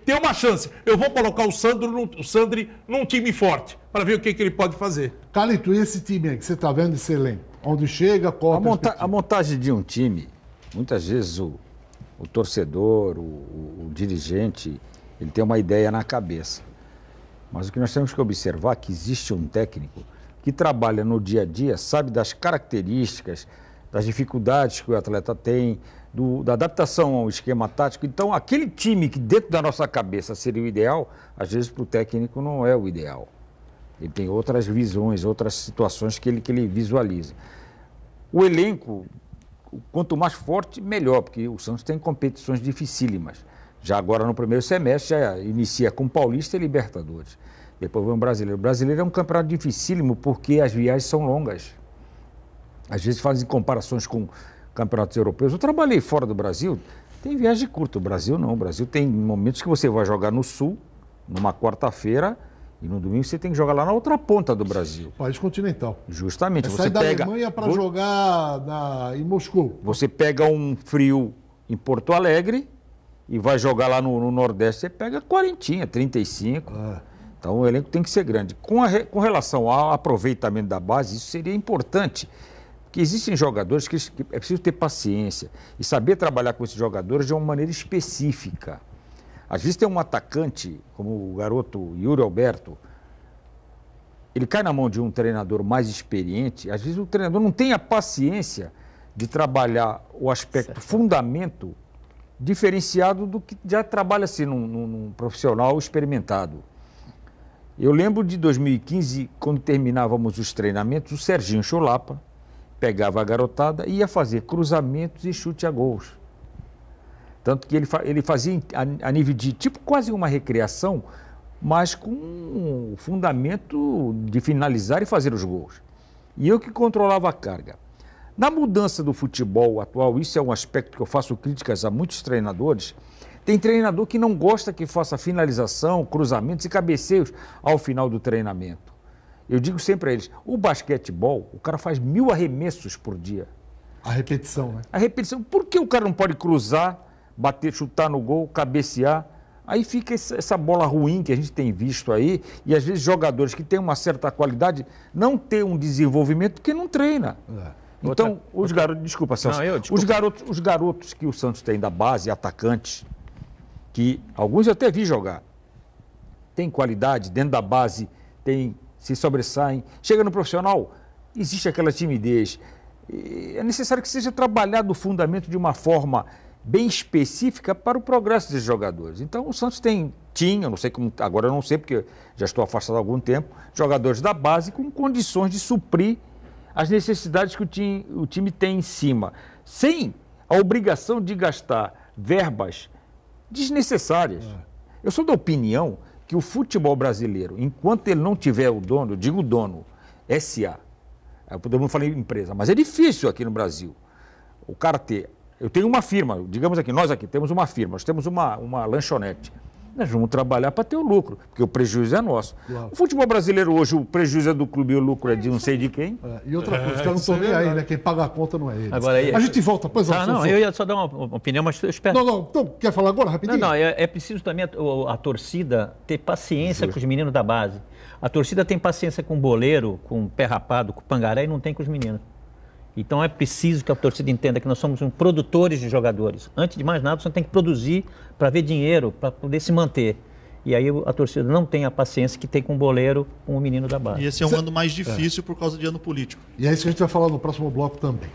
ter uma chance. Eu vou colocar o Sandri num time forte, para ver o que ele pode fazer. Calito, e esse time aí que você está vendo, esse elenco? Onde chega, qual a montagem de um time, muitas vezes o torcedor, o dirigente, ele tem uma ideia na cabeça. Mas o que nós temos que observar é que existe um técnico que trabalha no dia a dia, sabe das características, das dificuldades que o atleta tem, da adaptação ao esquema tático. Então, aquele time que dentro da nossa cabeça seria o ideal, às vezes para o técnico não é o ideal. Ele tem outras visões, outras situações que ele visualiza. O elenco, quanto mais forte, melhor, porque o Santos tem competições dificílimas. Já agora no primeiro semestre, já inicia com Paulista e Libertadores. Depois vem o Brasileiro. O Brasileiro é um campeonato dificílimo porque as viagens são longas. Às vezes fazem comparações com campeonatos europeus. Eu trabalhei fora do Brasil, tem viagem curta. O Brasil não. O Brasil tem momentos que você vai jogar no Sul, numa quarta-feira, e no domingo você tem que jogar lá na outra ponta do Brasil. País continental. Justamente. Você sai da Alemanha para jogar em Moscou. Você pega um frio em Porto Alegre e vai jogar lá no Nordeste, você pega 40, 35. Então o elenco tem que ser grande. Com relação ao aproveitamento da base, isso seria importante. Porque existem jogadores que é preciso ter paciência e saber trabalhar com esses jogadores de uma maneira específica. Às vezes tem um atacante, como o garoto Yuri Alberto, ele cai na mão de um treinador mais experiente, às vezes o treinador não tem a paciência de trabalhar o aspecto fundamento diferenciado do que já trabalha assim num profissional experimentado. Eu lembro de 2015, quando terminávamos os treinamentos, o Serginho Chulapa pegava a garotada e ia fazer cruzamentos e chute a gols. Tanto que ele fazia a nível de tipo quase uma recreação, mas com o fundamento de finalizar e fazer os gols. E eu que controlava a carga. Na mudança do futebol atual, isso é um aspecto que eu faço críticas a muitos treinadores. Tem treinador que não gosta que faça finalização, cruzamentos e cabeceios ao final do treinamento. Eu digo sempre a eles, o basquetebol, o cara faz 1000 arremessos por dia. A repetição, né? A repetição. Por que o cara não pode cruzar, bater, chutar no gol, cabecear? Aí fica essa bola ruim que a gente tem visto aí, e às vezes jogadores que têm uma certa qualidade não têm um desenvolvimento porque não treina. Então, os garotos, desculpa, Celso, os garotos que o Santos tem da base, atacantes, que alguns eu até vi jogar, tem qualidade dentro da base, se sobressaem, chega no profissional, existe aquela timidez. É necessário que seja trabalhado o fundamento de uma forma bem específica para o progresso desses jogadores. Então o Santos tinha, não sei como, agora eu não sei porque já estou afastado há algum tempo, jogadores da base com condições de suprir as necessidades que o time tem em cima, sem a obrigação de gastar verbas desnecessárias. Eu sou da opinião que o futebol brasileiro, enquanto ele não tiver o dono, eu digo dono, SA, todo mundo fala em empresa, mas é difícil aqui no Brasil o cara ter. Eu tenho uma firma, digamos aqui, nós aqui temos uma firma, nós temos uma lanchonete. Nós vamos trabalhar para ter o lucro, porque o prejuízo é nosso. Claro. O futebol brasileiro hoje, o prejuízo é do clube e o lucro é de não sei de quem. E outra coisa, os caras não estão nem aí, né? Quem paga a conta não é eles. Agora, a gente volta, pois não, eu ia só dar uma opinião, mas eu espero. Não, então, quer falar agora, rapidinho? Não, é preciso também a torcida ter paciência com os meninos da base. A torcida tem paciência com o boleiro, com o pé rapado, com o pangaré e não tem com os meninos. Então é preciso que a torcida entenda que nós somos produtores de jogadores. Antes de mais nada, você tem que produzir para ver dinheiro, para poder se manter. E aí a torcida não tem a paciência que tem com o boleiro, com o menino da base. E esse é um ano mais difícil por causa de ano político. E é isso que a gente vai falar no próximo bloco também.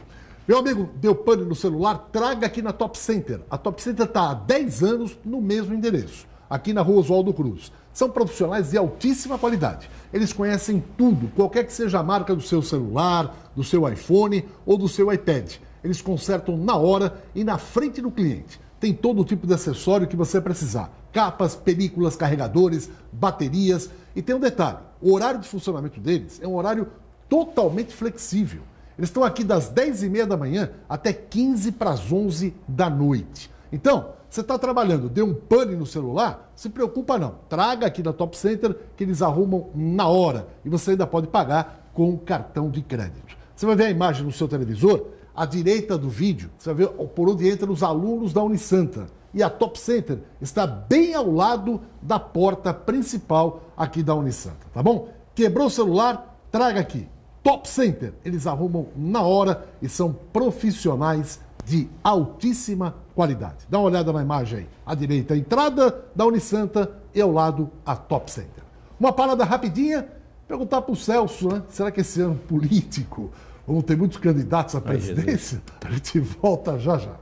Meu amigo, deu pane no celular? Traga aqui na Top Center. A Top Center está há 10 anos no mesmo endereço, aqui na Rua Oswaldo Cruz. São profissionais de altíssima qualidade. Eles conhecem tudo, qualquer que seja a marca do seu celular, do seu iPhone ou do seu iPad. Eles consertam na hora e na frente do cliente. Tem todo tipo de acessório que você precisar. Capas, películas, carregadores, baterias. E tem um detalhe, o horário de funcionamento deles é um horário totalmente flexível. Eles estão aqui das 10h30 da manhã até 15 para as 11 da noite. Então, você está trabalhando, deu um pane no celular? Se preocupa não. Traga aqui na Top Center que eles arrumam na hora. E você ainda pode pagar com cartão de crédito. Você vai ver a imagem no seu televisor, à direita do vídeo, você vai ver por onde entram os alunos da Unisanta. E a Top Center está bem ao lado da porta principal aqui da Unisanta, tá bom? Quebrou o celular? Traga aqui. Top Center. Eles arrumam na hora e são profissionais de altíssima qualidade. Dá uma olhada na imagem aí. À direita, a entrada da Unisanta e ao lado, a Top Center. Uma parada rapidinha, perguntar para o Celso, né? Será que esse ano político Vamos ter muitos candidatos à presidência. A gente volta já já.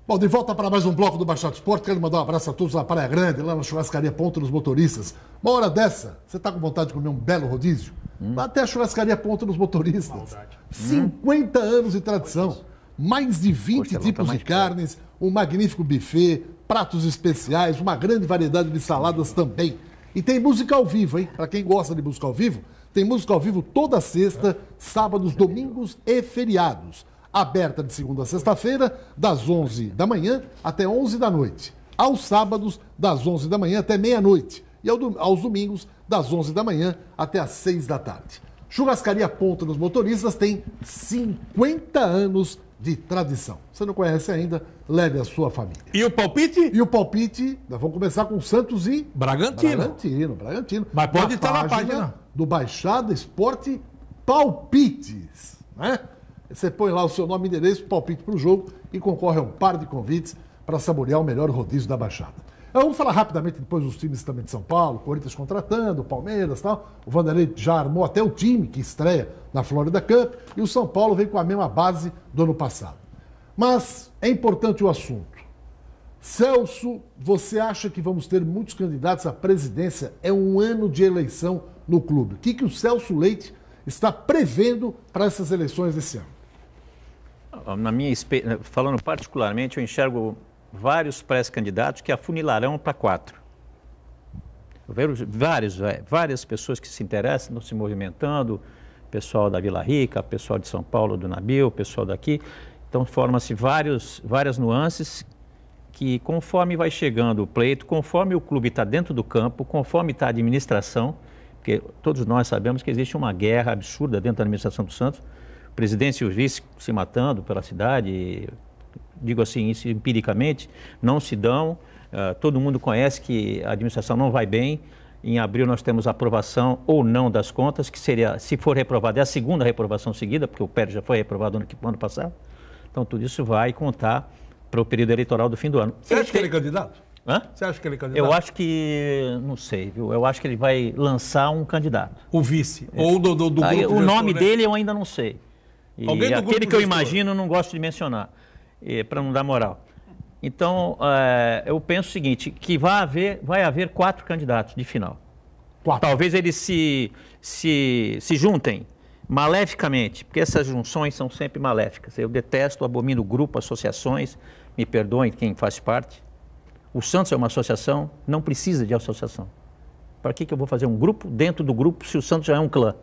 Bom, de volta para mais um bloco do Baixado Esporte. Quero mandar um abraço a todos na Praia Grande, lá na churrascaria Ponto dos Motoristas. Uma hora dessa, você está com vontade de comer um belo rodízio? Vá até a churrascaria Ponto dos Motoristas. 50 anos de tradição. Mais de 20 tipos de carnes, um magnífico buffet, pratos especiais, uma grande variedade de saladas também. E tem música ao vivo, hein? Para quem gosta de música ao vivo, tem música ao vivo toda sexta, sábados, domingos e feriados. Aberta de segunda a sexta-feira, das 11 da manhã até 11 da noite. Aos sábados, das 11 da manhã até meia-noite. E aos domingos, das 11 da manhã até as 6 da tarde. Churrascaria Ponto dos Motoristas tem 50 anos de tradição. Você não conhece ainda? Leve a sua família. E o palpite? E o palpite, nós vamos começar com Santos e Bragantino. Bragantino. Mas pode estar na página do Baixada Esporte Palpites, né? Você põe lá o seu nome e endereço, palpite para o jogo e concorre a um par de convites para saborear o melhor rodízio da Baixada. Vamos falar rapidamente depois dos times também de São Paulo, Corinthians contratando, Palmeiras e tal. O Vanderlei já armou até o time que estreia na Florida Cup e o São Paulo vem com a mesma base do ano passado. Mas é importante o assunto. Celso, você acha que vamos ter muitos candidatos à presidência? É um ano de eleição no clube. O que o Celso Leite está prevendo para essas eleições desse ano? Falando particularmente, eu enxergo vários pré-candidatos que afunilarão para 4. Eu vejo várias pessoas que se interessam, estão se movimentando, pessoal da Vila Rica, pessoal de São Paulo, do Nabil, pessoal daqui. Então, forma-se várias nuances que, conforme vai chegando o pleito, conforme o clube está dentro do campo, conforme está a administração, porque todos nós sabemos que existe uma guerra absurda dentro da administração do Santos, o presidente e o vice se matando pela cidade, digo assim, isso empiricamente, não se dão, todo mundo conhece que a administração não vai bem. Em abril nós temos a aprovação ou não das contas, que seria, se for reprovada, é a segunda reprovação seguida, porque o Pérez já foi reprovado no ano passado. Então tudo isso vai contar para o período eleitoral do fim do ano. Você acha que ele é candidato? Hã? Você acha que ele é candidato? Eu acho que, não sei, viu? Eu acho que ele vai lançar um candidato. O vice, ou do grupo Aí, o nome né? dele eu ainda não sei. E Alguém do aquele grupo que eu gestor? imagino eu não gosto de mencionar, para não dar moral. Então, eu penso o seguinte, que vai haver 4 candidatos de final. 4. Talvez eles se juntem maleficamente, porque essas junções são sempre maléficas. Eu detesto, abomino grupo, associações, me perdoem quem faz parte. O Santos é uma associação, não precisa de associação. Para que eu vou fazer um grupo dentro do grupo se o Santos já é um clã?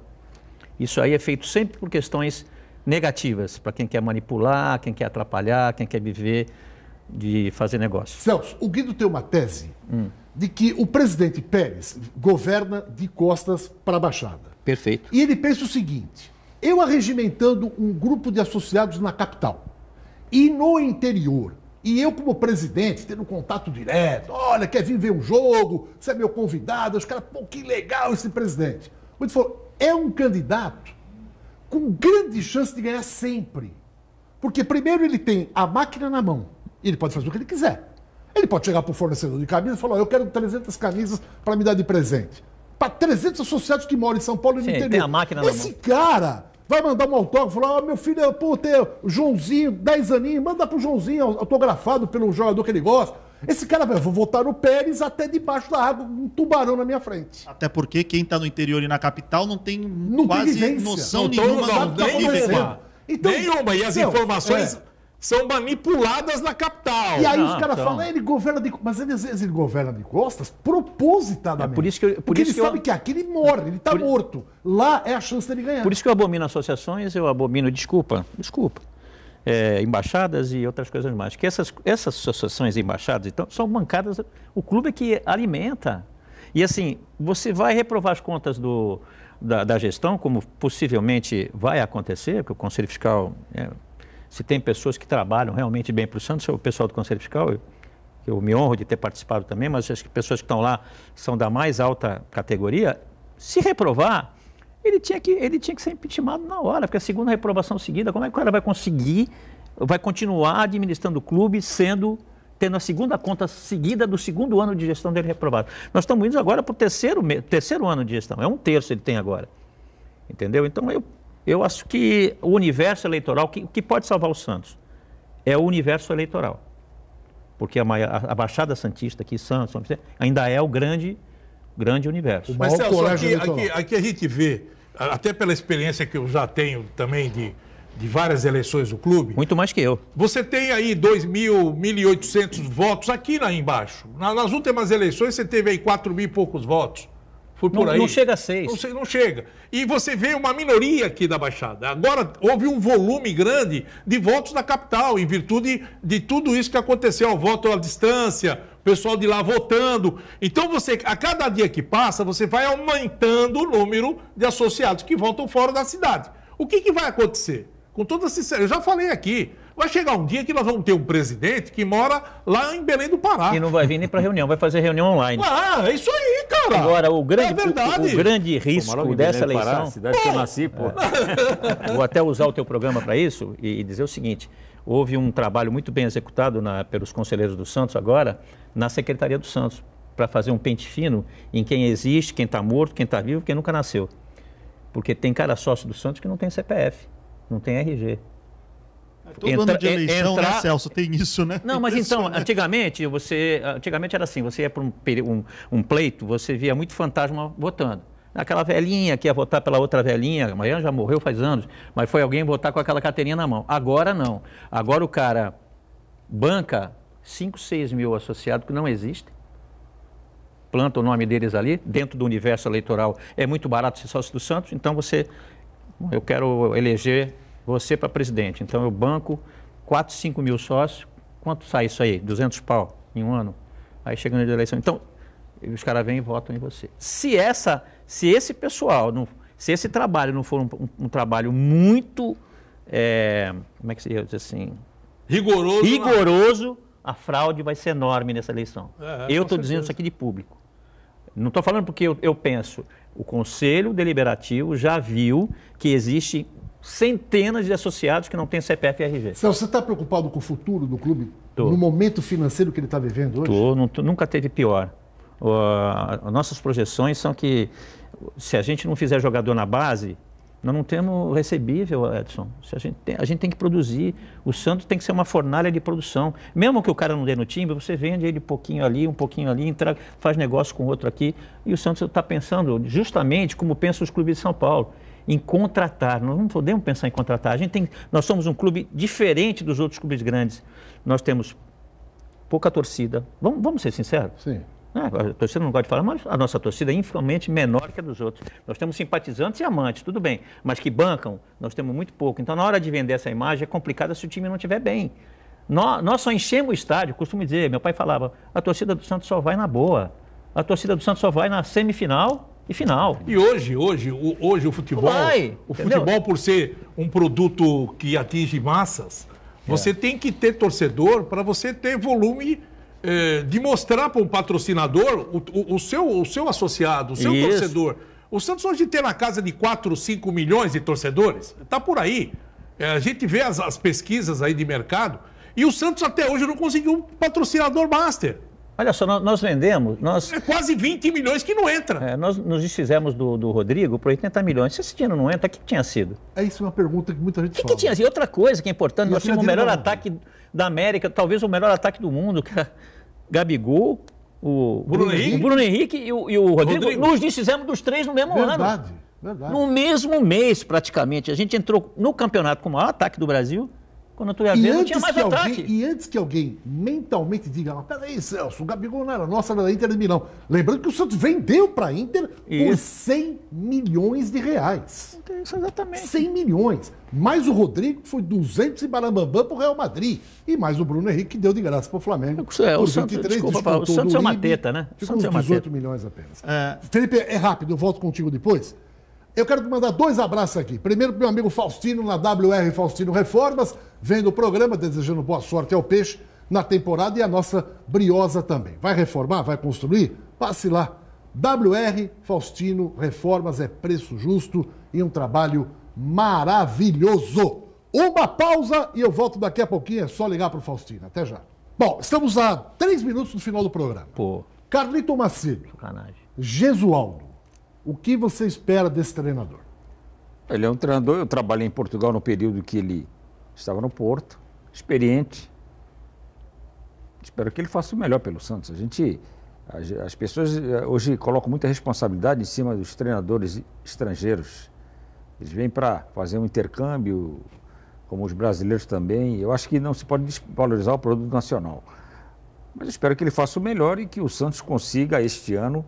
Isso aí é feito sempre por questões negativas, para quem quer manipular, quem quer atrapalhar, quem quer viver de fazer negócio. Celso, o Guido tem uma tese de que o presidente Pérez governa de costas para a Baixada. Perfeito. E ele pensa o seguinte, eu arregimentando um grupo de associados na capital e no interior, e eu como presidente tendo contato direto, olha, quer vir ver um jogo, você é meu convidado, os caras, pô, que legal esse presidente. O Guido falou, é um candidato com grande chance de ganhar sempre. Porque primeiro ele tem a máquina na mão, e ele pode fazer o que ele quiser. Ele pode chegar para o fornecedor de camisas e falar, eu quero 300 camisas para me dar de presente. Para 300 associados que moram em São Paulo e no interior. Tem a máquina na mão. Esse cara vai mandar um autógrafo, falar, meu filho, pô, tem o Joãozinho, 10 aninhos, manda pro Joãozinho autografado pelo jogador que ele gosta. Esse cara vai, vou votar no Pérez até debaixo da água, um tubarão na minha frente. Até porque quem está no interior e na capital não tem Não quase tem vivência. noção Não, nenhuma não, do que nenhuma. viver. Então, Nenhuma. E as Celso, informações são manipuladas na capital. E aí Não, os caras então. falam, ele governa de... Mas ele, às vezes ele governa de costas propositadamente. É por isso que eu- Porque ele sabe que aqui ele morre, ele tá morto. Lá é a chance dele ganhar. Por isso que eu abomino associações, eu abomino, desculpa, embaixadas e outras coisas mais. Que essas associações e embaixadas então, são bancadas, o clube é que alimenta. E assim, você vai reprovar as contas da gestão, como possivelmente vai acontecer, porque o Conselho Fiscal, se tem pessoas que trabalham realmente bem para o Santos, é o pessoal do Conselho Fiscal, eu me honro de ter participado também, mas as pessoas que estão lá são da mais alta categoria. Se reprovar, ele tinha que ser impeachmentado na hora, porque a segunda reprovação seguida, como é que o cara vai continuar administrando o clube tendo a segunda conta seguida do segundo ano de gestão dele reprovado? Nós estamos indo agora para o terceiro ano de gestão, é 1/3 ele tem agora, entendeu? Então Eu acho que o universo eleitoral, o que pode salvar o Santos é o universo eleitoral. Porque a Baixada Santista aqui, Santos, ainda é o grande universo. Mas, Celso, aqui a gente vê, até pela experiência que eu já tenho também de várias eleições do clube. Muito mais que eu. Você tem aí 2.000, 1.800 votos aqui embaixo. Nas últimas eleições você teve aí 4 mil e poucos votos. Foi por aí. Não chega a 6. Não chega. E você vê uma minoria aqui da Baixada. Agora houve um volume grande de votos da capital, em virtude de tudo isso que aconteceu, o voto à distância, o pessoal de lá votando. Então você, a cada dia que passa, você vai aumentando o número de associados que votam fora da cidade. O que vai acontecer? Com toda sinceridade, eu já falei aqui, vai chegar um dia que nós vamos ter um presidente que mora lá em Belém do Pará. E não vai vir nem para reunião, vai fazer reunião online. Ah, é isso aí, cara. Agora, o grande risco dessa eleição... Cidade que eu nasci, pô. Vou até usar o teu programa para isso e dizer o seguinte, houve um trabalho muito bem executado pelos conselheiros do Santos agora, na Secretaria do Santos, para fazer um pente fino em quem existe, quem está morto, quem está vivo, quem nunca nasceu. Porque tem cara sócio do Santos que não tem CPF. Não tem RG. Todo ano de eleição, né, Celso? Tem isso, né? Não, mas então, antigamente era assim, você ia para um pleito, você via muito fantasma votando. Aquela velhinha que ia votar pela outra velhinha, amanhã já morreu faz anos, mas foi alguém votar com aquela carteirinha na mão. Agora não. Agora o cara banca 5, 6 mil associados que não existem, planta o nome deles ali, dentro do universo eleitoral é muito barato ser sócio do Santos, então eu quero eleger você para presidente. Então eu banco 4, 5 mil sócios. Quanto sai isso aí? 200 pau em um ano? Aí chega na eleição. Então, os caras vêm e votam em você. Se esse pessoal, se esse trabalho não for um trabalho muito, como é que se diz assim? Rigoroso, a fraude vai ser enorme nessa eleição. Eu estou dizendo isso aqui de público. Não estou falando porque eu penso. O Conselho Deliberativo já viu que existe centenas de associados que não têm CPF e RG. Celso, você está preocupado com o futuro do clube? No momento financeiro que ele está vivendo hoje? Nunca teve pior. As nossas projeções são que, se a gente não fizer jogador na base, nós não temos recebível, Edson. A gente tem que produzir. O Santos tem que ser uma fornalha de produção. Mesmo que o cara não dê no time, você vende ele um pouquinho ali, faz negócio com outro aqui. E o Santos está pensando justamente como pensam os clubes de São Paulo, em contratar. Nós não podemos pensar em contratar. Nós somos um clube diferente dos outros clubes grandes. Nós temos pouca torcida. Vamos ser sinceros? Sim. A torcida não gosta de falar, mas a nossa torcida é infinitamente menor que a dos outros. Nós temos simpatizantes e amantes, tudo bem, mas que bancam, nós temos muito pouco. Então, na hora de vender essa imagem, é complicada se o time não estiver bem. Nós só enchemos o estádio, costumo dizer, meu pai falava, a torcida do Santos só vai na boa. A torcida do Santos só vai na semifinal e final. E hoje o futebol, por ser um produto que atinge massas, você tem que ter torcedor para você ter volume de mostrar para um patrocinador o seu associado, o seu torcedor. O Santos hoje tem na casa de 4, 5 milhões de torcedores. Está por aí. A gente vê as pesquisas aí de mercado e o Santos até hoje não conseguiu um patrocinador master. Olha só, nós vendemos... É quase 20 milhões que não entra. Nós nos desfizemos do Rodrigo por 80 milhões. Se esse dinheiro não entra, o que tinha sido? Isso é uma pergunta que muita gente fala. O que tinha sido? E outra coisa que é importante, nós tínhamos o melhor ataque da América, talvez o melhor ataque do mundo, que era Gabigol, o Bruno Henrique e o Rodrigo. Nos desfizemos dos três no mesmo ano. Verdade. No mesmo mês, praticamente. A gente entrou no campeonato com o maior ataque do Brasil. Quando tu ia ver, não tinha mais ataque. E antes que alguém mentalmente diga, peraí, Celso, o Gabigol não era nossa, era da Inter de Milão. Lembrando que o Santos vendeu para a Inter por 100 milhões de reais. Isso, exatamente. 100 milhões. Mais o Rodrigo, que foi 200 e barambambam para o Real Madrid. E mais o Bruno Henrique, que deu de graça para o Flamengo. O Santos, o Santos é uma teta, né? Ficou uns 18 milhões apenas. Felipe, é rápido, eu volto contigo depois. Eu quero te mandar 2 abraços aqui. Primeiro para meu amigo Faustino, na WR Faustino Reformas, vendo o programa, desejando boa sorte ao Peixe na temporada e a nossa Briosa também. Vai reformar? Vai construir? Passe lá. WR Faustino Reformas é preço justo e um trabalho maravilhoso. Uma pausa e eu volto daqui a pouquinho. É só ligar para o Faustino. Até já. Bom, estamos a 3 minutos do final do programa. Carlito Macedo. Sacanagem. Gesualdo. O que você espera desse treinador? Ele é um treinador, eu trabalhei em Portugal no período que ele estava no Porto, experiente. Espero que ele faça o melhor pelo Santos. As pessoas hoje colocam muita responsabilidade em cima dos treinadores estrangeiros. Eles vêm para fazer um intercâmbio, como os brasileiros também. Eu acho que não se pode desvalorizar o produto nacional. Mas eu espero que ele faça o melhor e que o Santos consiga este ano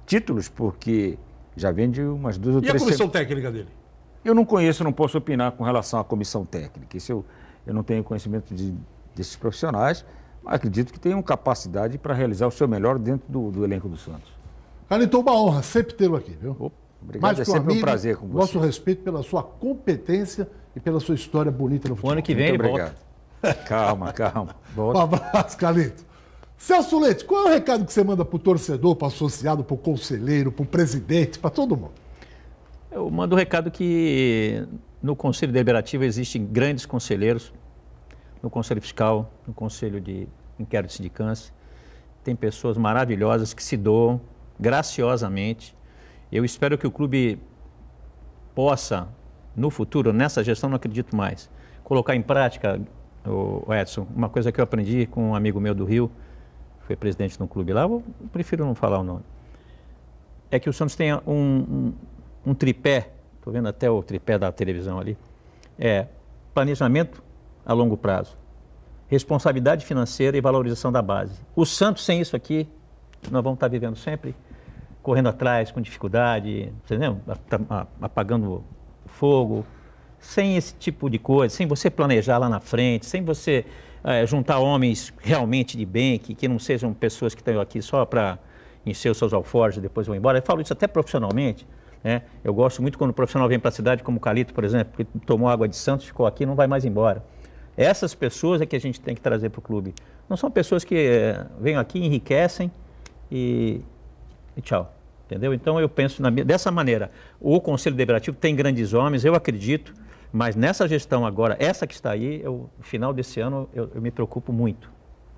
títulos, porque já vem de umas 2 ou 3... E a comissão técnica dele? Eu não conheço, não posso opinar com relação à comissão técnica. Isso eu não tenho conhecimento desses profissionais, mas acredito que tenham capacidade para realizar o seu melhor dentro do elenco do Santos. Carlito, uma honra sempre tê-lo aqui, viu? Obrigado, é sempre um prazer com você. Nosso respeito pela sua competência e pela sua história bonita no futebol. O ano que vem ele volta. Calma. Volta. Um abraço, Carlito. Celso Leite, qual é o recado que você manda para o torcedor, para o associado, para o conselheiro, para o presidente, para todo mundo? Eu mando o recado que no Conselho Deliberativo existem grandes conselheiros, no Conselho Fiscal, no Conselho de Inquérito de Sindicância. Tem pessoas maravilhosas que se doam graciosamente. Eu espero que o clube possa, no futuro, nessa gestão não acredito mais, colocar em prática, o Edson, uma coisa que eu aprendi com um amigo meu do Rio, foi presidente de um clube lá, eu prefiro não falar o nome, é que o Santos tenha um tripé, estou vendo até o tripé da televisão ali, planejamento a longo prazo, responsabilidade financeira e valorização da base. O Santos sem isso aqui, nós vamos estar vivendo sempre correndo atrás, com dificuldade, entendeu? Apagando fogo, sem esse tipo de coisa, sem você planejar lá na frente, sem você juntar homens realmente de bem, que não sejam pessoas que estão aqui só para encher os seus alforjes e depois vão embora. Eu falo isso até profissionalmente, né? Eu gosto muito quando o profissional vem para a cidade, como o Calito, por exemplo, que tomou água de Santos, ficou aqui e não vai mais embora. Essas pessoas é que a gente tem que trazer para o clube. Não são pessoas que vêm aqui, enriquecem e tchau. Entendeu? Então eu penso dessa maneira. O Conselho Deliberativo tem grandes homens, eu acredito, mas nessa gestão agora, essa que está aí, no final desse ano, eu me preocupo muito.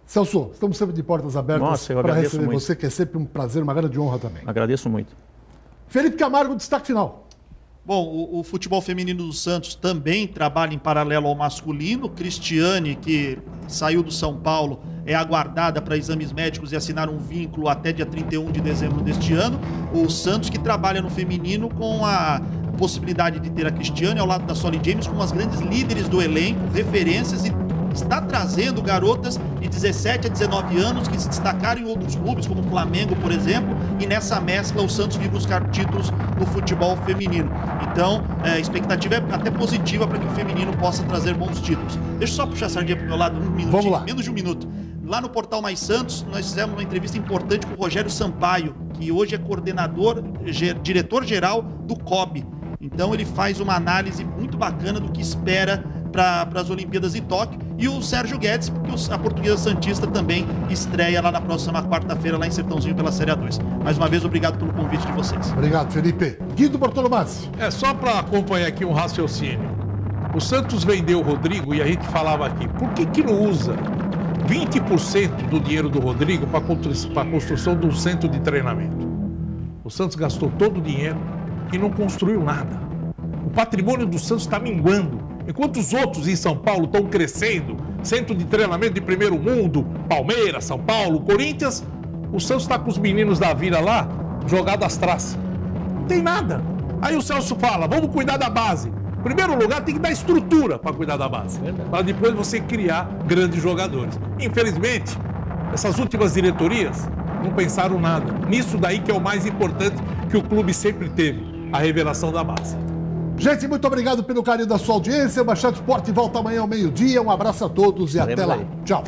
Celso, estamos sempre de portas abertas para receber muito. Você, que é sempre um prazer, uma grande honra também. Agradeço muito. Felipe Camargo, destaque final. Bom, o futebol feminino do Santos também trabalha em paralelo ao masculino. Cristiane, que saiu do São Paulo, é aguardada para exames médicos e assinar um vínculo até dia 31 de dezembro deste ano. O Santos, que trabalha no feminino com a possibilidade de ter a Cristiane ao lado da Solly James como as grandes líderes do elenco, referências, e está trazendo garotas de 17 a 19 anos que se destacaram em outros clubes, como o Flamengo, por exemplo, e nessa mescla o Santos vai buscar títulos no futebol feminino. Então, a expectativa é até positiva para que o feminino possa trazer bons títulos. Deixa eu só puxar a sardinha para o meu lado, Vamos lá. Menos de um minuto. Lá no Portal Mais Santos, nós fizemos uma entrevista importante com o Rogério Sampaio, que hoje é diretor-geral do COB. Então ele faz uma análise muito bacana do que espera para as Olimpíadas em Tóquio. E o Sérgio Guedes, porque a Portuguesa Santista também estreia lá na próxima quarta-feira, lá em Sertãozinho, pela Série A2. Mais uma vez, obrigado pelo convite de vocês. Obrigado, Felipe. Guido Bortolomazzi. Só para acompanhar aqui um raciocínio. O Santos vendeu o Rodrigo e a gente falava aqui, por que não usa 20% do dinheiro do Rodrigo para a construção de um centro de treinamento? O Santos gastou todo o dinheiro e não construiu nada. O patrimônio do Santos está minguando. Enquanto os outros em São Paulo estão crescendo, centro de treinamento de primeiro mundo, Palmeiras, São Paulo, Corinthians, o Santos está com os meninos da Vila lá, jogados às traças. Não tem nada. Aí o Celso fala, vamos cuidar da base. Em primeiro lugar, tem que dar estrutura para cuidar da base, para depois você criar grandes jogadores. Infelizmente, essas últimas diretorias não pensaram nada. Nisso daí que é o mais importante que o clube sempre teve, a revelação da base. Gente, muito obrigado pelo carinho da sua audiência. O Baixada Esporte volta amanhã ao meio-dia. Um abraço a todos e até lá. Tchau.